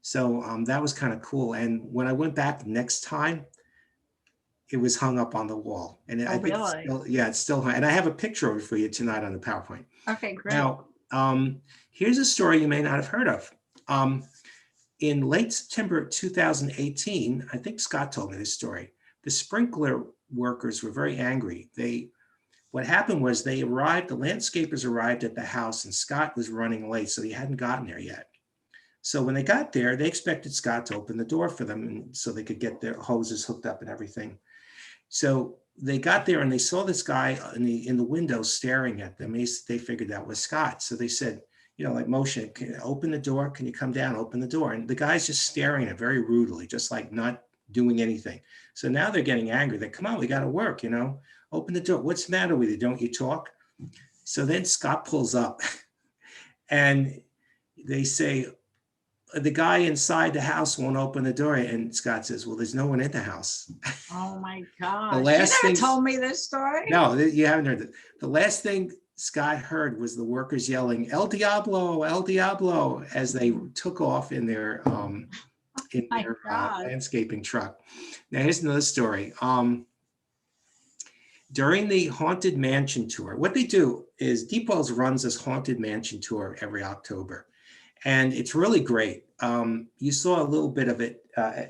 So that was kind of cool. And when I went back next time, it was hung up on the wall. And I think it's still hung. And I have a picture of it for you tonight on the PowerPoint. Okay, great. Now, here's a story you may not have heard of. In late September 2018, I think Scott told me this story. The sprinkler workers were very angry. What happened was the landscapers arrived at the house, and Scott was running late, so he hadn't gotten there yet. So when they got there, they expected Scott to open the door for them, and so they could get their hoses hooked up and everything. So they got there and they saw this guy in the window staring at them. They figured that was Scott. So they said, like motion, can you open the door? Can you come down, open the door? And the guy's just staring at it very rudely, just like not doing anything. So now they're getting angry. They come on, we got to work, open the door. What's the matter with you? Don't you talk? So then Scott pulls up and they say, the guy inside the house won't open the door. And Scott says, well, there's no one in the house. Oh my gosh. You never told me this story. No, you haven't heard it. The last thing Scott heard was the workers yelling, El Diablo, El Diablo, as they took off in their landscaping truck. Now here's another story. During the Haunted Mansion tour, what they do is Deepwells runs this Haunted Mansion tour every October. And it's really great. You saw a little bit of it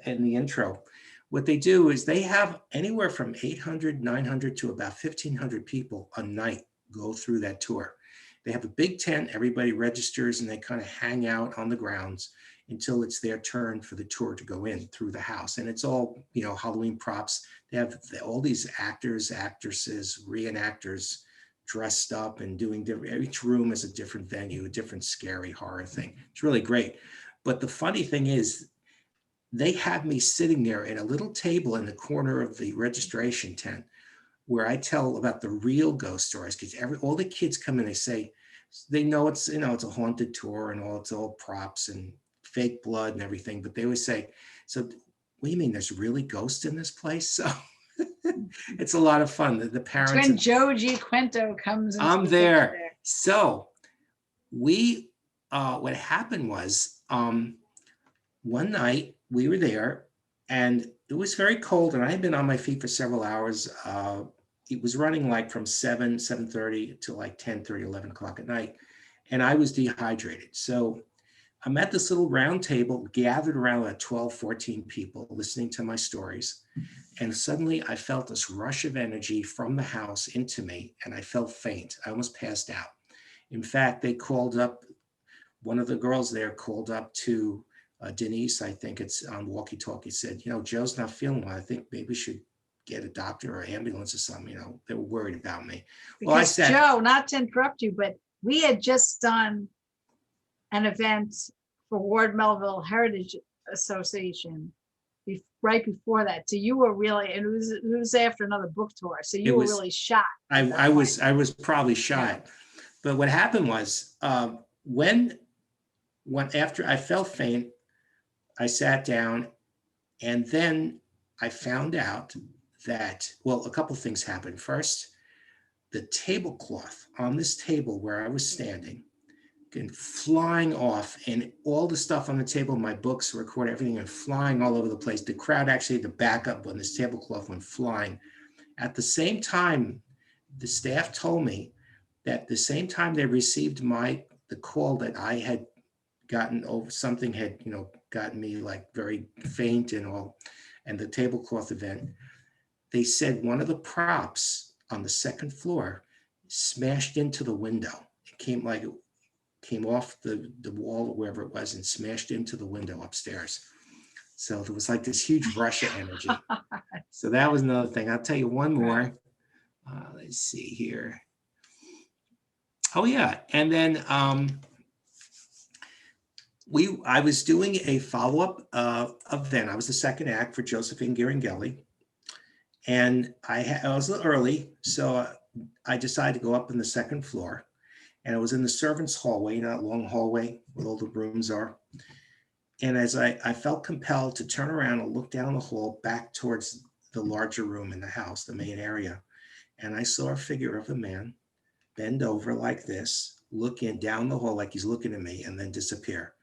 in the intro. What they do is they have anywhere from 800, 900 to about 1,500 people a night go through that tour. They have a big tent, everybody registers, and they kind of hang out on the grounds until it's their turn for the tour to go in through the house. And it's all, Halloween props. They have all these actors, actresses, reenactors, dressed up and doing different, each room is a different venue, a different scary horror thing. It's really great. But the funny thing is, they have me sitting there at a little table in the corner of the registration tent where I tell about the real ghost stories, because all the kids come in, they say, they know it's, it's a haunted tour and it's all props and fake blood and everything, but they always say, so what do you mean there's really ghosts in this place? So it's a lot of fun. The parents. It's when Joe Giaquinto comes. I'm there. So what happened was one night we were there and it was very cold and I had been on my feet for several hours. It was running like from 7:30 to like 10:30, 11 o'clock at night. And I was dehydrated. So I'm at this little round table gathered around like 12, 14 people listening to my stories. And suddenly I felt this rush of energy from the house into me and I felt faint. I almost passed out. In fact, they called up, one of the girls there called up to Denise, I think it's on walkie-talkie, said, Joe's not feeling well. I think maybe we should get a doctor or ambulance or something. They were worried about me. Because I said, Joe, not to interrupt you, but we had just done an event for Ward Melville Heritage Association right before that. So you were really, and it was after another book tour. So you were really shocked. I was probably shocked. Yeah. But what happened was when after I felt faint, I sat down and then I found out that, well, a couple things happened. First, the tablecloth on this table where I was standing and flying off and all the stuff on the table, my books, record everything and flying all over the place. The crowd actually had to back up when this tablecloth went flying. At the same time, the staff told me that the same time they received the call that I had gotten over, something had, gotten me like very faint and all, and the tablecloth event, they said one of the props on the second floor smashed into the window. It came off the wall or wherever it was and smashed into the window upstairs. So there was like this huge rush of energy. So that was another thing. I'll tell you one more. Let's see here. Oh yeah, and then I was doing a follow-up event. I was the second act for Josephine Girangelli, and I was a little early, so I decided to go up in the second floor, and I was in the servants' hallway, that long hallway where all the rooms are. And as I felt compelled to turn around and look down the hall back towards the larger room in the house, the main area, and I saw a figure of a man bend over like this, looking down the hall like he's looking at me, and then disappear.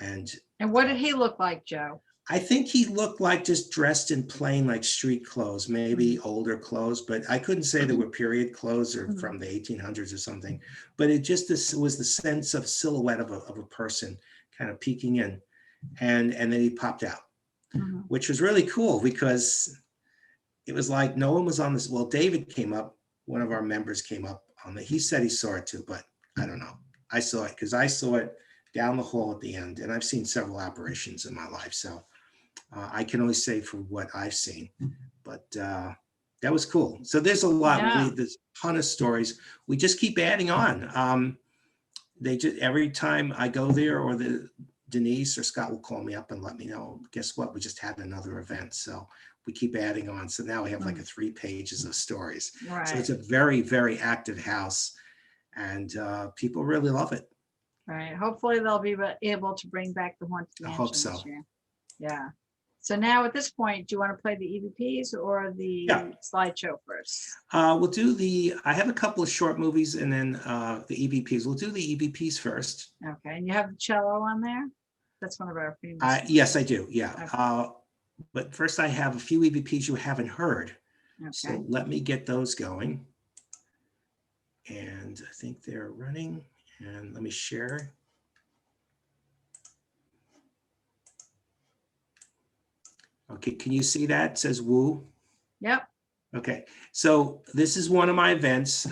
And what did he look like, Joe? I think he looked like just dressed in plain like street clothes, maybe older clothes, but I couldn't say they were period clothes or from the 1800s or something. But it just was the sense of silhouette of a person kind of peeking in, and then he popped out, which was really cool because it was like no one was on this. Well, David came up, one of our members came up on he said he saw it too, but I don't know. I saw it because I saw it down the hall at the end, and I've seen several apparitions in my life, so I can only say for what I've seen, but that was cool. So there's a lot. Yeah. There's a ton of stories. We just keep adding on. They just every time I go there, or Denise or Scott will call me up and let me know. Guess what? We just had another event, so we keep adding on. So now we have like 3 pages of stories. Right. So it's a very, very active house, and people really love it. Right. Hopefully they'll be able to bring back the Haunted Mansion. I hope so. This year. Yeah. So now at this point, do you want to play the EVPs or the slideshow first? We'll do I have a couple of short movies and then the EVPs. We'll do the EVPs first. Okay. And you have the cello on there? That's one of our famous. Yes, I do. Yeah. Okay. But first I have a few EVPs you haven't heard. Okay. So let me get those going. And I think they're running. And let me share. Okay, can you see that? It says woo. Yep. Okay, so this is one of my events,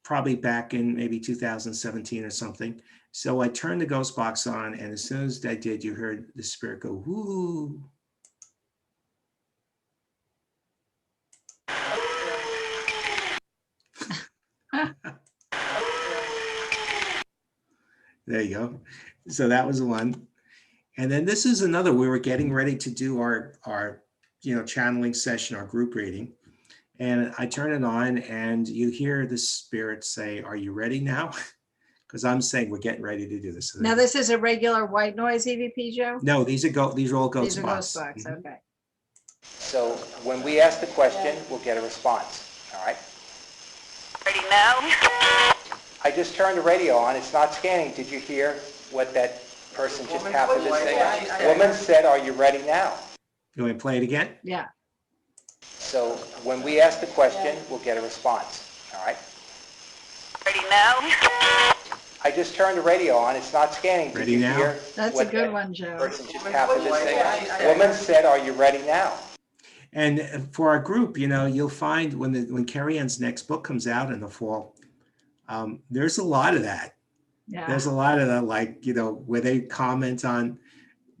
probably back in maybe 2017 or something. So I turned the ghost box on, and as soon as I did, you heard the spirit go woo. There you go. So that was one. And then this is another, we were getting ready to do our channeling session, our group reading. And I turn it on and you hear the spirit say, "Are you ready now?" Because I'm saying we're getting ready to do this. So now this is a regular white noise EVP, Joe? No, these are all ghost These are box. ghost box, okay. So when we ask the question, we'll get a response, all right? Ready now? I just turned the radio on. It's not scanning. Did you hear what that person just happened to say? Woman said, "Are you ready now?" You want me to play it again? Yeah. So when we ask the question, we'll get a response. All right? Ready now? I just turned the radio on. It's not scanning. Did Ready you now? hear That's a what good that one, Joe. person just happened to say? Woman said, "Are you ready now?" And for our group, you know, you'll find when Kerriann's next book comes out in the fall, there's a lot of that. Yeah. There's a lot of that, like, you know, where they comment on,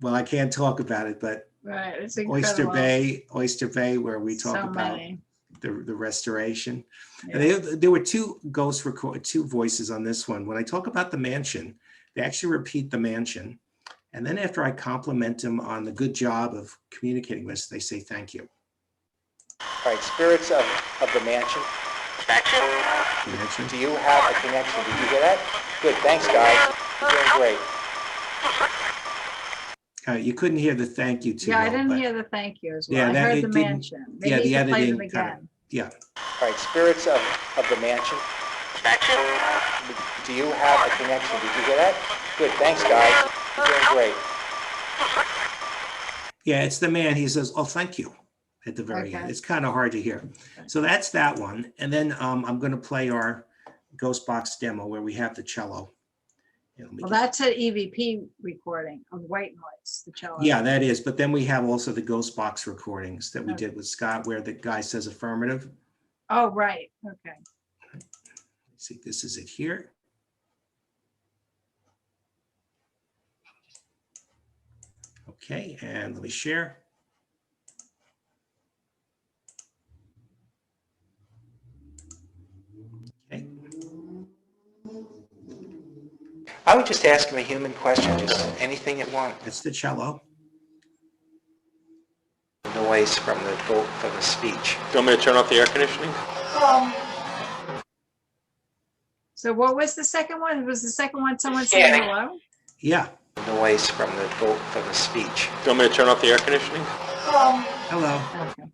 well, I can't talk about it, but Right. It's incredible. Oyster Bay, where we talk So about many. the restoration. Yeah. And there were two two voices on this one. When I talk about the mansion, they actually repeat the mansion. And then after I compliment them on the good job of communicating with us, they say thank you. All right, spirits of the mansion. Mansion. Do you have a connection? Did you hear that? Good. Thanks, guys. You're doing great. You couldn't hear the thank you too Yeah, I well, didn't but hear the thank you as well. yeah, I that- heard it the didn't- mansion. They yeah, need the to play them editing kind again. of, yeah. All right, spirits of the mansion. Do you have a connection? Did you hear that? Good. Thanks, guys. You're doing great. Yeah, it's the man. He says, "Oh, thank you," at the very end. Okay. It's kind of hard to hear. So that's that one. And then I'm going to play our Ghost Box demo where we have the cello. Yeah, let me Well, get- that's an EVP recording of white noise, the cello. yeah, that is. But then we have also the Ghost Box recordings that we Okay. did with Scott, where the guy says affirmative. Oh, right. Okay. Let's see, this is it here. Okay, and let me share. Okay. I would just ask him a human question, just anything you want. That's the cello. Noise from the speech. Do you want me to turn off the air conditioning? So what was the second one? Was the second one someone saying Scanning. hello? Yeah. Noise from the speech. Do you want me to turn off the air conditioning? Hello. Okay.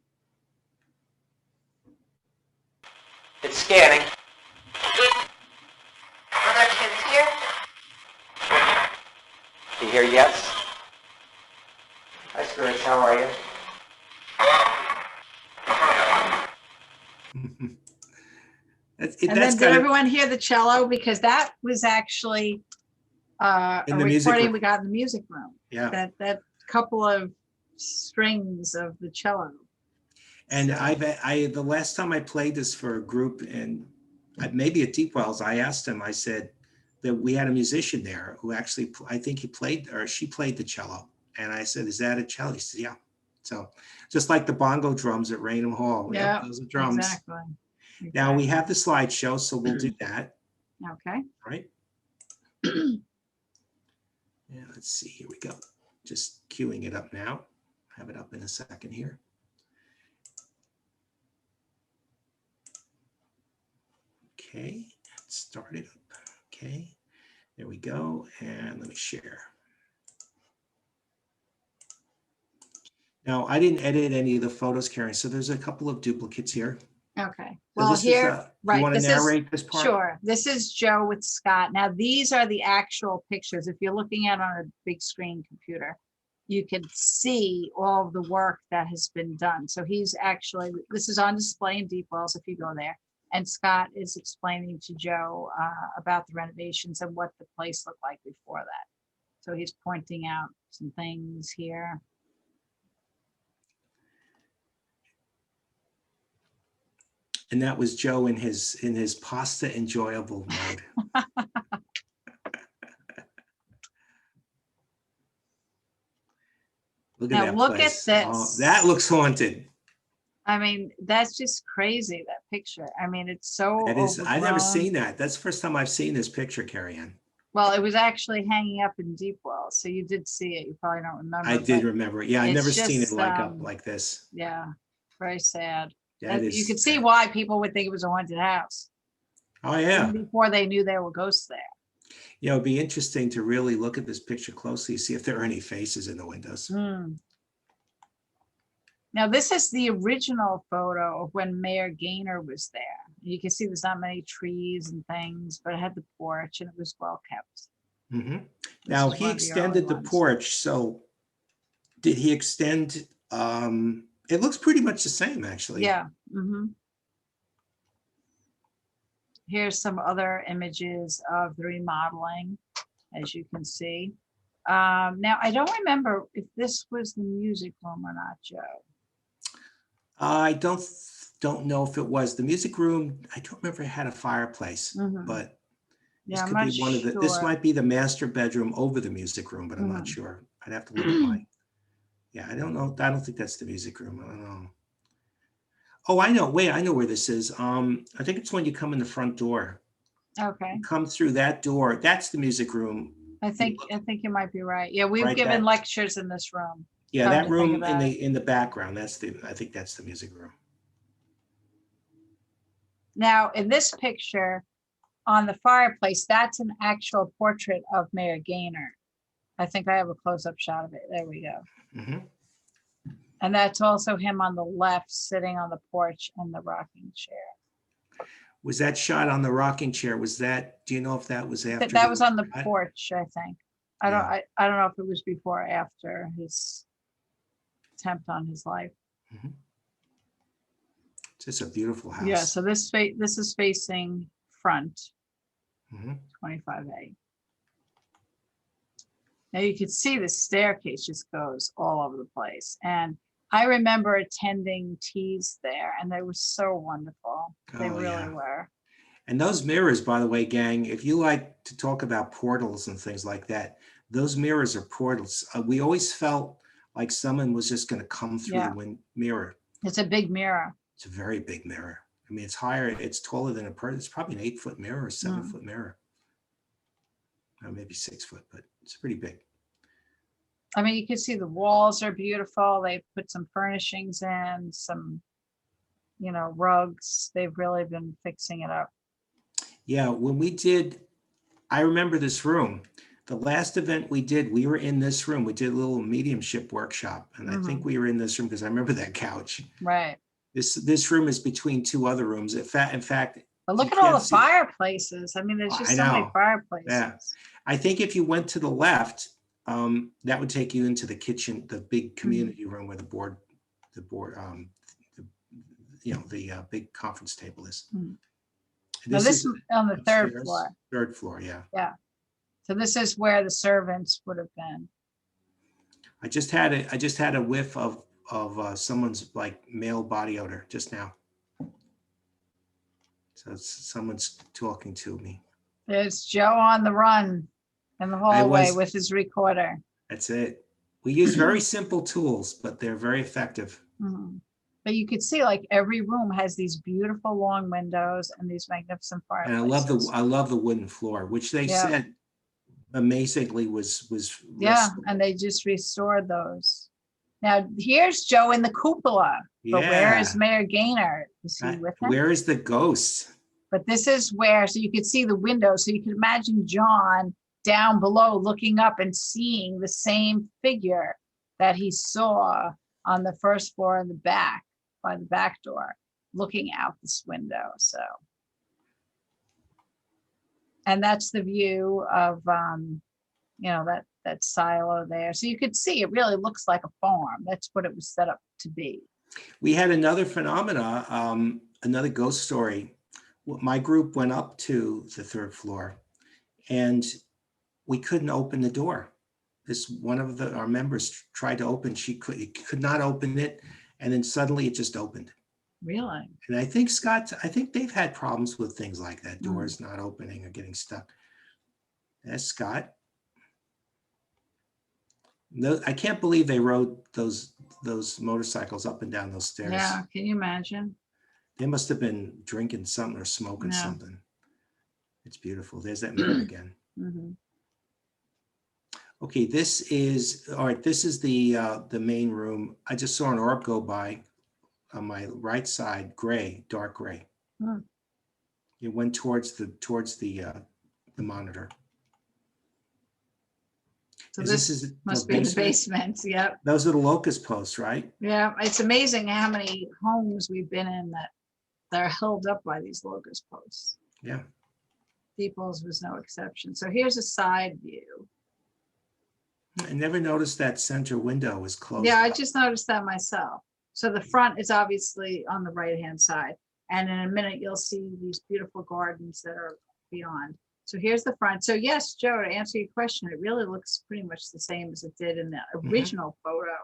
It's scanning. Other kids here? You hear yes? Hi, spirits. How are you? That's And then did kind of everyone hear the cello? Because that was actually a In the music recording room. we got in the music room. yeah. That couple of strings of the cello. And the last time I played this for a group and maybe at Deepwells, I asked him, I said that we had a musician there who actually, I think he played or she played the cello. And I said, "Is that a cello?" He said, "Yeah." So just like the bongo drums at Raynham Hall. Yeah, Those are drums. Exactly. Now we have the slideshow, so we'll do that, Okay. right? Yeah, let's see, here we go. Just queuing it up now. Have it up in a second here. Okay, it started up. Okay, there we go. And let me share. Now, I didn't edit any of the photos, Kerriann, so there's a couple of duplicates here. Okay. So Well, this is, here, you right. want to This is, narrate this part? sure. This is Joe with Scott. Now, these are the actual pictures. If you're looking at on a big screen computer, you can see all of the work that has been done. So he's actually, this is on display in Deepwells if you go there. And Scott is explaining to Joe about the renovations and what the place looked like before that. So he's pointing out some things here. And that was Joe in his pasta enjoyable mode. Look at Now that look at place. this. Oh, that looks haunted. I mean, that's just crazy, that picture. I mean, it's so It is. I've never overgrown. seen that. That's the first time I've seen this picture, Kerriann. Well, it was actually hanging up in Deepwells, so you did see it. You probably don't remember. I did but remember. Yeah, I've it's never seen it just, like up like this. Yeah, very sad. That You is could see sad. why people would think it was a haunted house. Oh yeah. Even before they knew there were ghosts there. You know, it'd be interesting to really look at this picture closely, see if there are any faces in the windows. Hmm. Now, this is the original photo of when Mayor Gaynor was there. You can see there's not many trees and things, but it had the porch and it was well kept. Mhm. This Now, is he one of the extended early the ones. porch, so did he extend, it looks pretty much the same, actually. Yeah. Here's some other images of the remodeling, as you can see. Now, I don't remember if this was the music room or not, Joe. I don't know if it was the music room. I don't remember it had a fireplace, but this Yeah, I'm could not be one of the, this sure. might be the master bedroom over the music room, but I'm not sure. I'd have to look at my, yeah, I don't know. I don't think that's the music room. I don't know. Oh, I know. Wait, I know where this is. I think it's when you come in the front door. Okay. You come through that door. That's the music room. I think you might be right. Yeah, we've Right, given that- lectures in this room. Yeah, Come that to think room about it. in the background. I think that's the music room. Now, in this picture on the fireplace, that's an actual portrait of Mayor Gaynor. I think I have a close-up shot of it. There we go. Mhm. And that's also him on the left sitting on the porch in the rocking chair. Was that shot on the rocking chair? Was that, do you know if that was after? That he was on the shot? porch, I think. I don't know if it was before or after his attempt on his life. Mhm. It's just a beautiful house. Yeah, so this is facing front, Mhm. 25A. Now you can see the staircase just goes all over the place. And I remember attending teas there and they were so wonderful. They Oh, really yeah. were. And those mirrors, by the way, gang, if you like to talk about portals and things like that, those mirrors are portals. We always felt like someone was just going to come through Yeah. the mirror. It's a big mirror. It's a very big mirror. I mean, it's higher, it's taller than a person. It's probably an 8-foot mirror or 7-foot mirror. Or maybe 6-foot, but it's pretty big. I mean, you can see the walls are beautiful. They put some furnishings in, some, rugs. They've really been fixing it up. Yeah, when we did, I remember this room. The last event we did, we were in this room. We did a little mediumship workshop. And I think we were in this room because I remember that couch. Right. This room is between two other rooms. In fact, but look you at all can't the see- fireplaces. I mean, there's just I so many know. fireplaces. Yeah. I think if you went to the left, that would take you into the kitchen, the big community room where the big conference table is. Now this is on the third upstairs, floor. Third floor, yeah. Yeah. So this is where the servants would have been. I just had a whiff of someone's like male body odor just now. So someone's talking to me. There's Joe on the run in the hallway with his recorder. That's it. We use very simple tools, but they're very effective. But you could see like every room has these beautiful long windows and these magnificent fireplaces. And I love the wooden floor, which they said amazingly was and they just restored those. Now here's Joe in the cupola, but where is Mayor Gaynor? Is he with him? Where is the ghost? But this is where, so you could see the window. So you can imagine John down below looking up and seeing the same figure that he saw on the first floor in the back, by the back door, looking out this window. So, and that's the view of, that silo there. So you could see it really looks like a farm. That's what it was set up to be. We had another phenomena, another ghost story. My group went up to the third floor and we couldn't open the door. One of our members tried to open, she could not open it. And then suddenly it just opened. Really? And I think they've had problems with things like that, doors not opening or getting stuck. That's Scott. No, I can't believe they rode those motorcycles up and down those stairs. Yeah, can you imagine? They must have been drinking something or smoking something. It's beautiful. There's that mirror again. Okay, this is the main room. I just saw an orb go by on my right side, gray, dark gray. It went towards the monitor. So this must be the basement. Yep. Those are the locust posts, right? Yeah, it's amazing how many homes we've been in that they're held up by these locust posts. Yeah. Deepwells was no exception. So here's a side view. I never noticed that center window was closed. Yeah, I up. just noticed that myself. So the front is obviously on the right-hand side. And in a minute, you'll see these beautiful gardens that are beyond. So here's the front. So yes, Joe, to answer your question, it really looks pretty much the same as it did in the original photo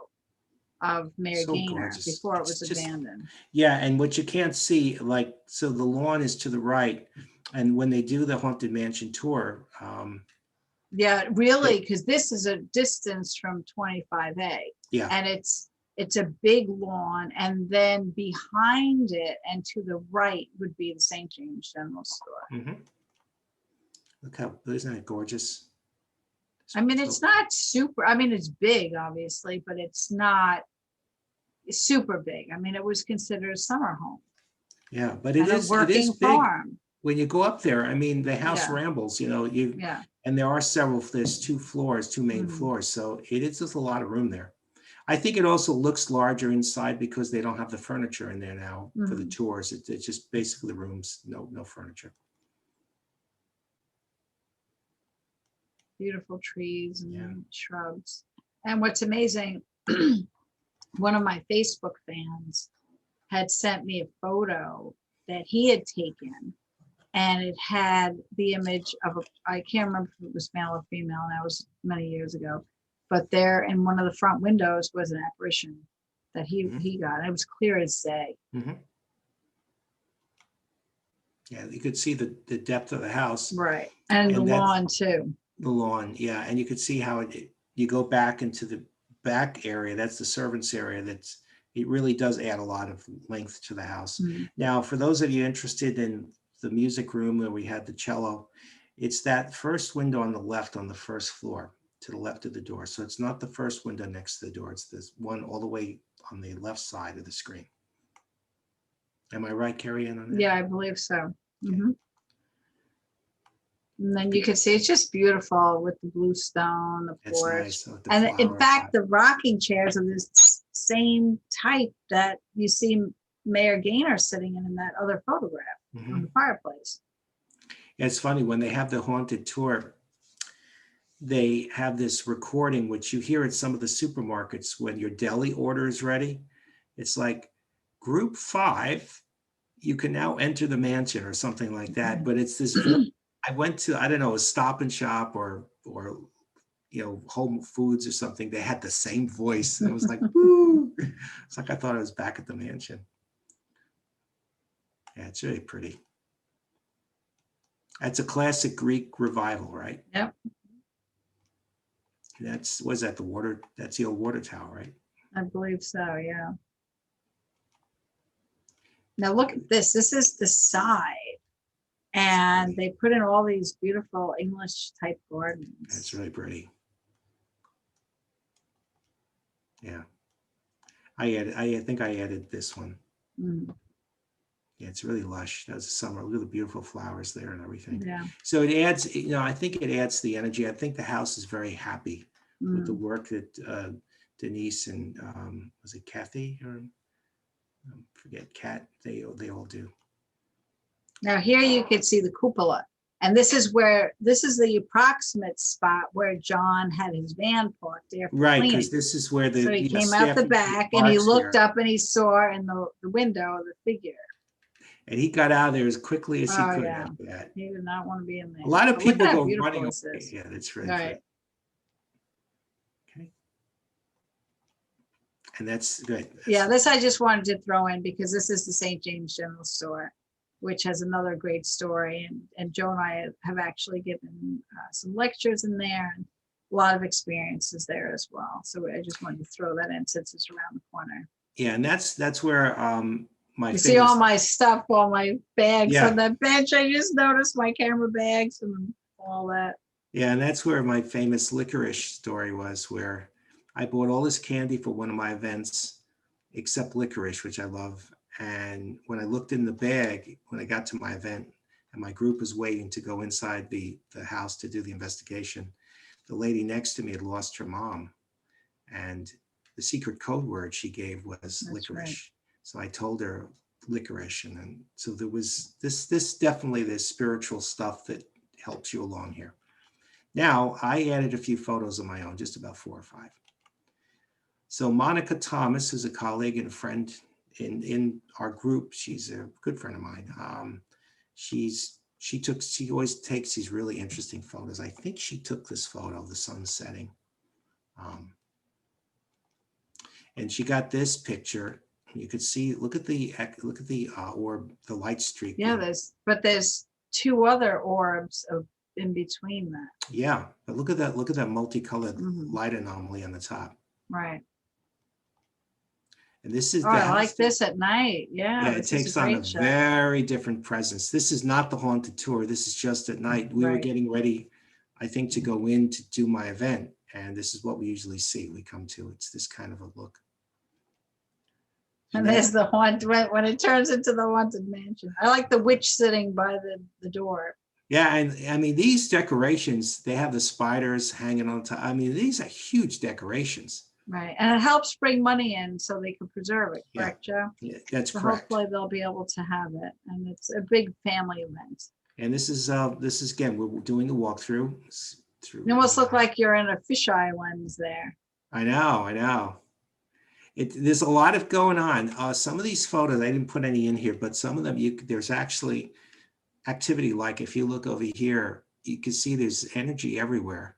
of Mayor So Gaynor gorgeous. before it It's was just- abandoned. Yeah, and what you can't see, like, so the lawn is to the right, and when they do the Haunted Mansion tour, Yeah, really, because this is a distance from 25A. yeah, And it's a big lawn, and then behind it and to the right would be the St. James General Store. look how, isn't it gorgeous? I mean, it's So- not super, I mean, it's big, obviously, but it's not super big. I mean, it was considered a summer home Yeah, but it and a is working big. farm. When you go up there, I mean, the house Yeah. rambles, you know, Yeah, and there's two floors, two main Mhm. floors, so it is just a lot of room there. I think it also looks larger inside because they don't have the furniture in there now for the tours. It's just basically rooms, no furniture. beautiful trees Yeah. and shrubs. And what's amazing, one of my Facebook fans had sent me a photo that he had taken, and it had the image of I can't remember if it was male or female, and that was many years ago, but there in one of the front windows was an apparition that he got. It was clear as day. Yeah, you could see the depth of the house. Right. And the And that's- lawn too. The lawn, yeah, and you could see how you go back into the back area, that's the servants area, it really does add a lot of length to the house. Now, for those of you interested in the music room where we had the cello, it's that first window on the left on the first floor to the left of the door. So it's not the first window next to the door, it's this one all the way on the left side of the screen. Am I right, Kerriann, on that? Yeah, I believe so. And then you can see it's just beautiful with the blue stone, the It's porch. nice. With the And in flowers. fact, the rocking chairs are this same type that you see Mayor Gaynor sitting in that other photograph on the fireplace. It's funny, when they have the haunted tour, they have this recording, which you hear at some of the supermarkets when your deli order is ready. It's like group 5, you can now enter the mansion or something like that. But it's this, I went to, I don't know, a Stop and Shop or you know, Home Foods or something. They had the same voice. And it was like, woo. It's like I thought I was back at the mansion. Yeah, it's really pretty. That's a classic Greek revival, right? Yep. Was that the water? That's the old water tower, right? I believe so, yeah. Now look at this. This is the side. And they put in all these beautiful English type gardens. That's really pretty. Yeah. I think I added this one. Yeah, it's really lush. That's the summer. Look at the beautiful flowers there and everything. Yeah. So it adds, you know, I think it adds the energy. I think the house is very happy with the work that Denise and was it Kathy or forget Kat, they all do. Now here you can see the cupola. And this is the approximate spot where John had his van parked there. Right, cleaning. because this is where the So he you know, came out the staff back and he parks looked there. up and he saw in the window the figure. And he got out of there as quickly as he Oh, could yeah. after that. He did not want to be in there. A lot of But look people how go beautiful running this away. is. Yeah, that's really Right. good. Okay. And that's good. Yeah, this I just wanted to throw in because this is the St. James General Store, which has another great story. And Joe and I have actually given some lectures in there and a lot of experiences there as well. So I just wanted to throw that in since it's around the corner. Yeah, and that's where my You see all famous- my stuff, all my bags Yeah. on that bench. I just noticed my camera bags and all that. Yeah, and that's where my famous licorice story was, where I bought all this candy for one of my events, except licorice, which I love. And when I looked in the bag, when I got to my event and my group was waiting to go inside the house to do the investigation, the lady next to me had lost her mom. And the secret code word she gave was licorice. right. So I told her, licorice. And so there was this definitely there's spiritual stuff that helps you along here. Now, I added a few photos of my own, just about 4 or 5. So Monica Thomas is a colleague and a friend in our group. She's a good friend of mine. She always takes these really interesting photos. I think she took this photo of the sun setting. And she got this picture. You could see, look at the orb, the light streak. Yeah, there's 2 other orbs in between that. Yeah, but look at that multicolored light anomaly on the top. Right. And this is I like this at night. Yeah, it takes on a very different presence. This is not the haunted tour. This is just at night. We were getting ready, I think, to go in to do my event. And this is what we usually see. We come to, it's this kind of a look. And there's the haunt when it turns into the haunted mansion. I like the witch sitting by the door. Yeah, and I mean, these decorations, they have the spiders hanging on top. I mean, these are huge decorations. Right, and it helps bring money in so they can preserve it, correct, Joe? Yeah, that's so correct. Hopefully they'll be able to have it, and it's a big family event. And this is again, we're doing the walkthrough. You almost look like you're in a fisheye lens there. I know. There's a lot of going on. Some of these photos, I didn't put any in here, but some of them, there's actually activity. Like if you look over here, you can see there's energy everywhere.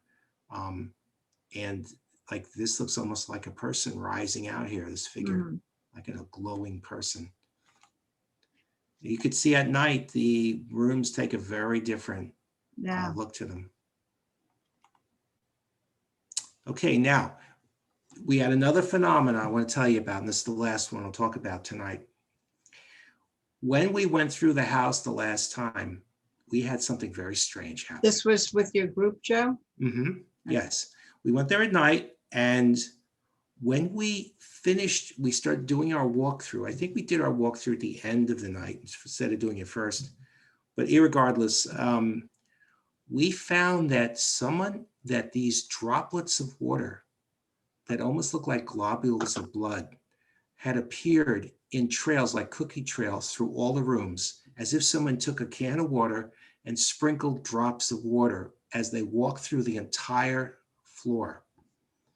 And like this looks almost like a person rising out here, this figure, like a glowing person. You could see at night, the rooms take a very different look to them. Okay, now we had another phenomenon I want to tell you about, and this is the last one I'll talk about tonight. When we went through the house the last time, we had something very strange happen. This was with your group, Joe? Mm-hmm. Yes. We went there at night, and when we finished, we started doing our walkthrough. I think we did our walkthrough at the end of the night instead of doing it first. But irregardless, we found that these droplets of water that almost look like globules of blood had appeared in trails, like cookie trails, through all the rooms, as if someone took a can of water and sprinkled drops of water as they walked through the entire floor.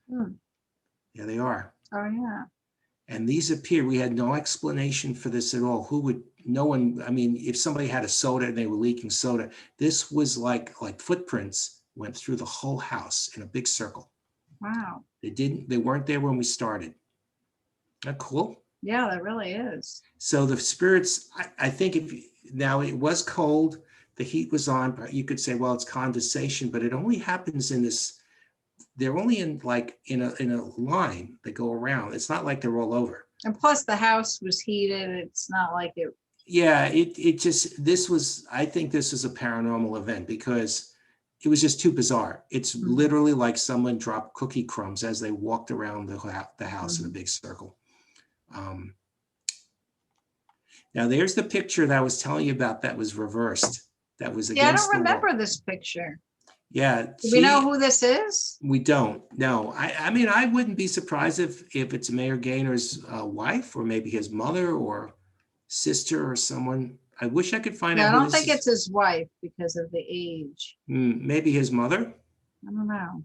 There they are. Oh, yeah. And these appear, we had no explanation for this at all. No one, I mean, if somebody had a soda and they were leaking soda, this was like footprints went through the whole house in a big circle. Wow. They weren't there when we started. Isn't that cool? Yeah, that really is. So the spirits, I think now it was cold, the heat was on, but you could say, well, it's condensation, but it only happens in this, they're only in a line that go around. It's not like they're all over. And plus the house was heated. It's not like it. Yeah, I think this was a paranormal event because it was just too bizarre. It's literally like someone dropped cookie crumbs as they walked around the house in a big circle. Now there's the picture that I was telling you about that was reversed. That was against I don't remember this picture. Yeah. Do we know who this is? We don't. No. I mean, I wouldn't be surprised if it's Mayor Gaynor's wife, or maybe his mother or sister or someone. I wish I could find out. I don't think it's his wife because of the age. Maybe his mother. I don't know.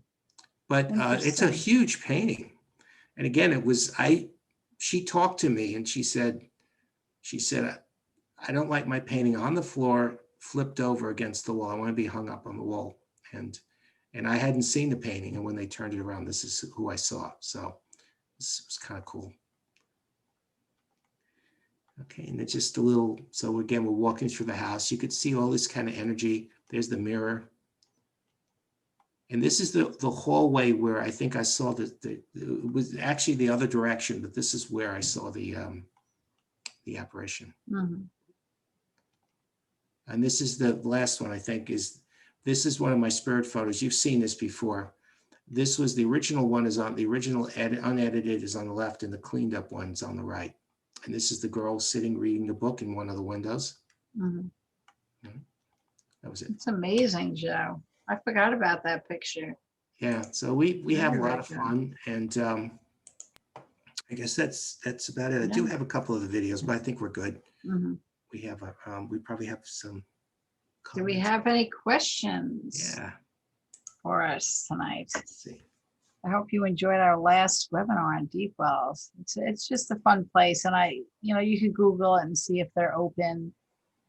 But it's a huge painting. And again, she talked to me and she said, I don't like my painting on the floor, flipped over against the wall. I want to be hung up on the wall. And I hadn't seen the painting. And when they turned it around, this is who I saw. So this was kind of cool. Okay, and it's just a little, so again, we're walking through the house. You could see all this kind of energy. There's the mirror. And this is the hallway where I think I saw it was actually the other direction, but this is where I saw the apparition. And this is the last one, I think, this is one of my spirit photos. You've seen this before. This was the original one, the original unedited is on the left and the cleaned up one's on the right. And this is the girl sitting reading the book in one of the windows. That was it. It's amazing, Joe. I forgot about that picture. Yeah, so we have a lot of fun, and I guess that's about it. I do have a couple of the videos, but I think we're good. We have we probably have some comments. Do we have any questions for us tonight? Let's see. I hope you enjoyed our last webinar on Deepwells. It's just a fun place, and you can Google it and see if they're open,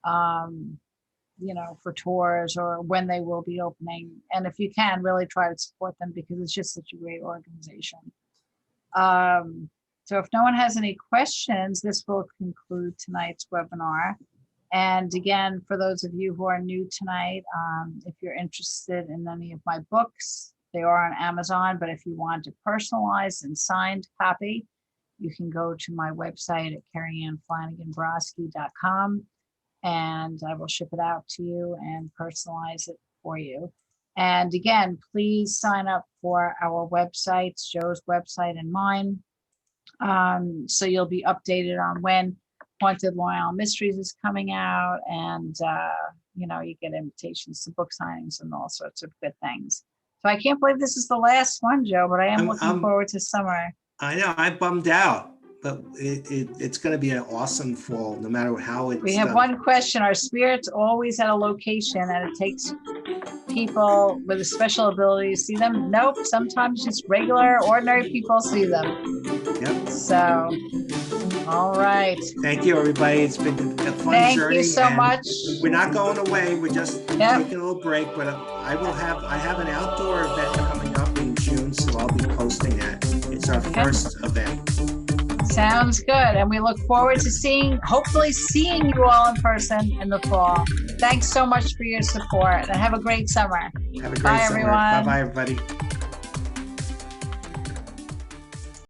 for tours or when they will be opening. And if you can, really try to support them because it's just such a great organization. So if no one has any questions, this will conclude tonight's webinar. And again, for those of you who are new tonight, if you're interested in any of my books, they are on Amazon, but if you want a personalized and signed copy, you can go to my website at kerriannflanaganbrosky.com, and I will ship it out to you and personalize it for you. And again, please sign up for our websites, Joe's website and mine, so you'll be updated on when Haunted Long Island Mysteries is coming out, and you get invitations to book signings and all sorts of good things. So I can't believe this is the last one, Joe, but I am looking forward to summer. I know, I'm bummed out, but it's going to be an awesome fall, no matter how it's We have one question. Our spirits always at a location, and it takes people with a special ability to see them. Nope, sometimes just regular, ordinary people see them. Yep. So, all right. Thank you, everybody. It's been a fun journey. Thank you so much. We're not going away. We're just taking a little break, but I have an outdoor event coming up in June, so I'll be posting that. It's our first event. Sounds good. And we look forward to hopefully seeing you all in person in the fall. Thanks so much for your support, and have a great summer. Have a great Bye, summer. everyone. Bye-bye, everybody.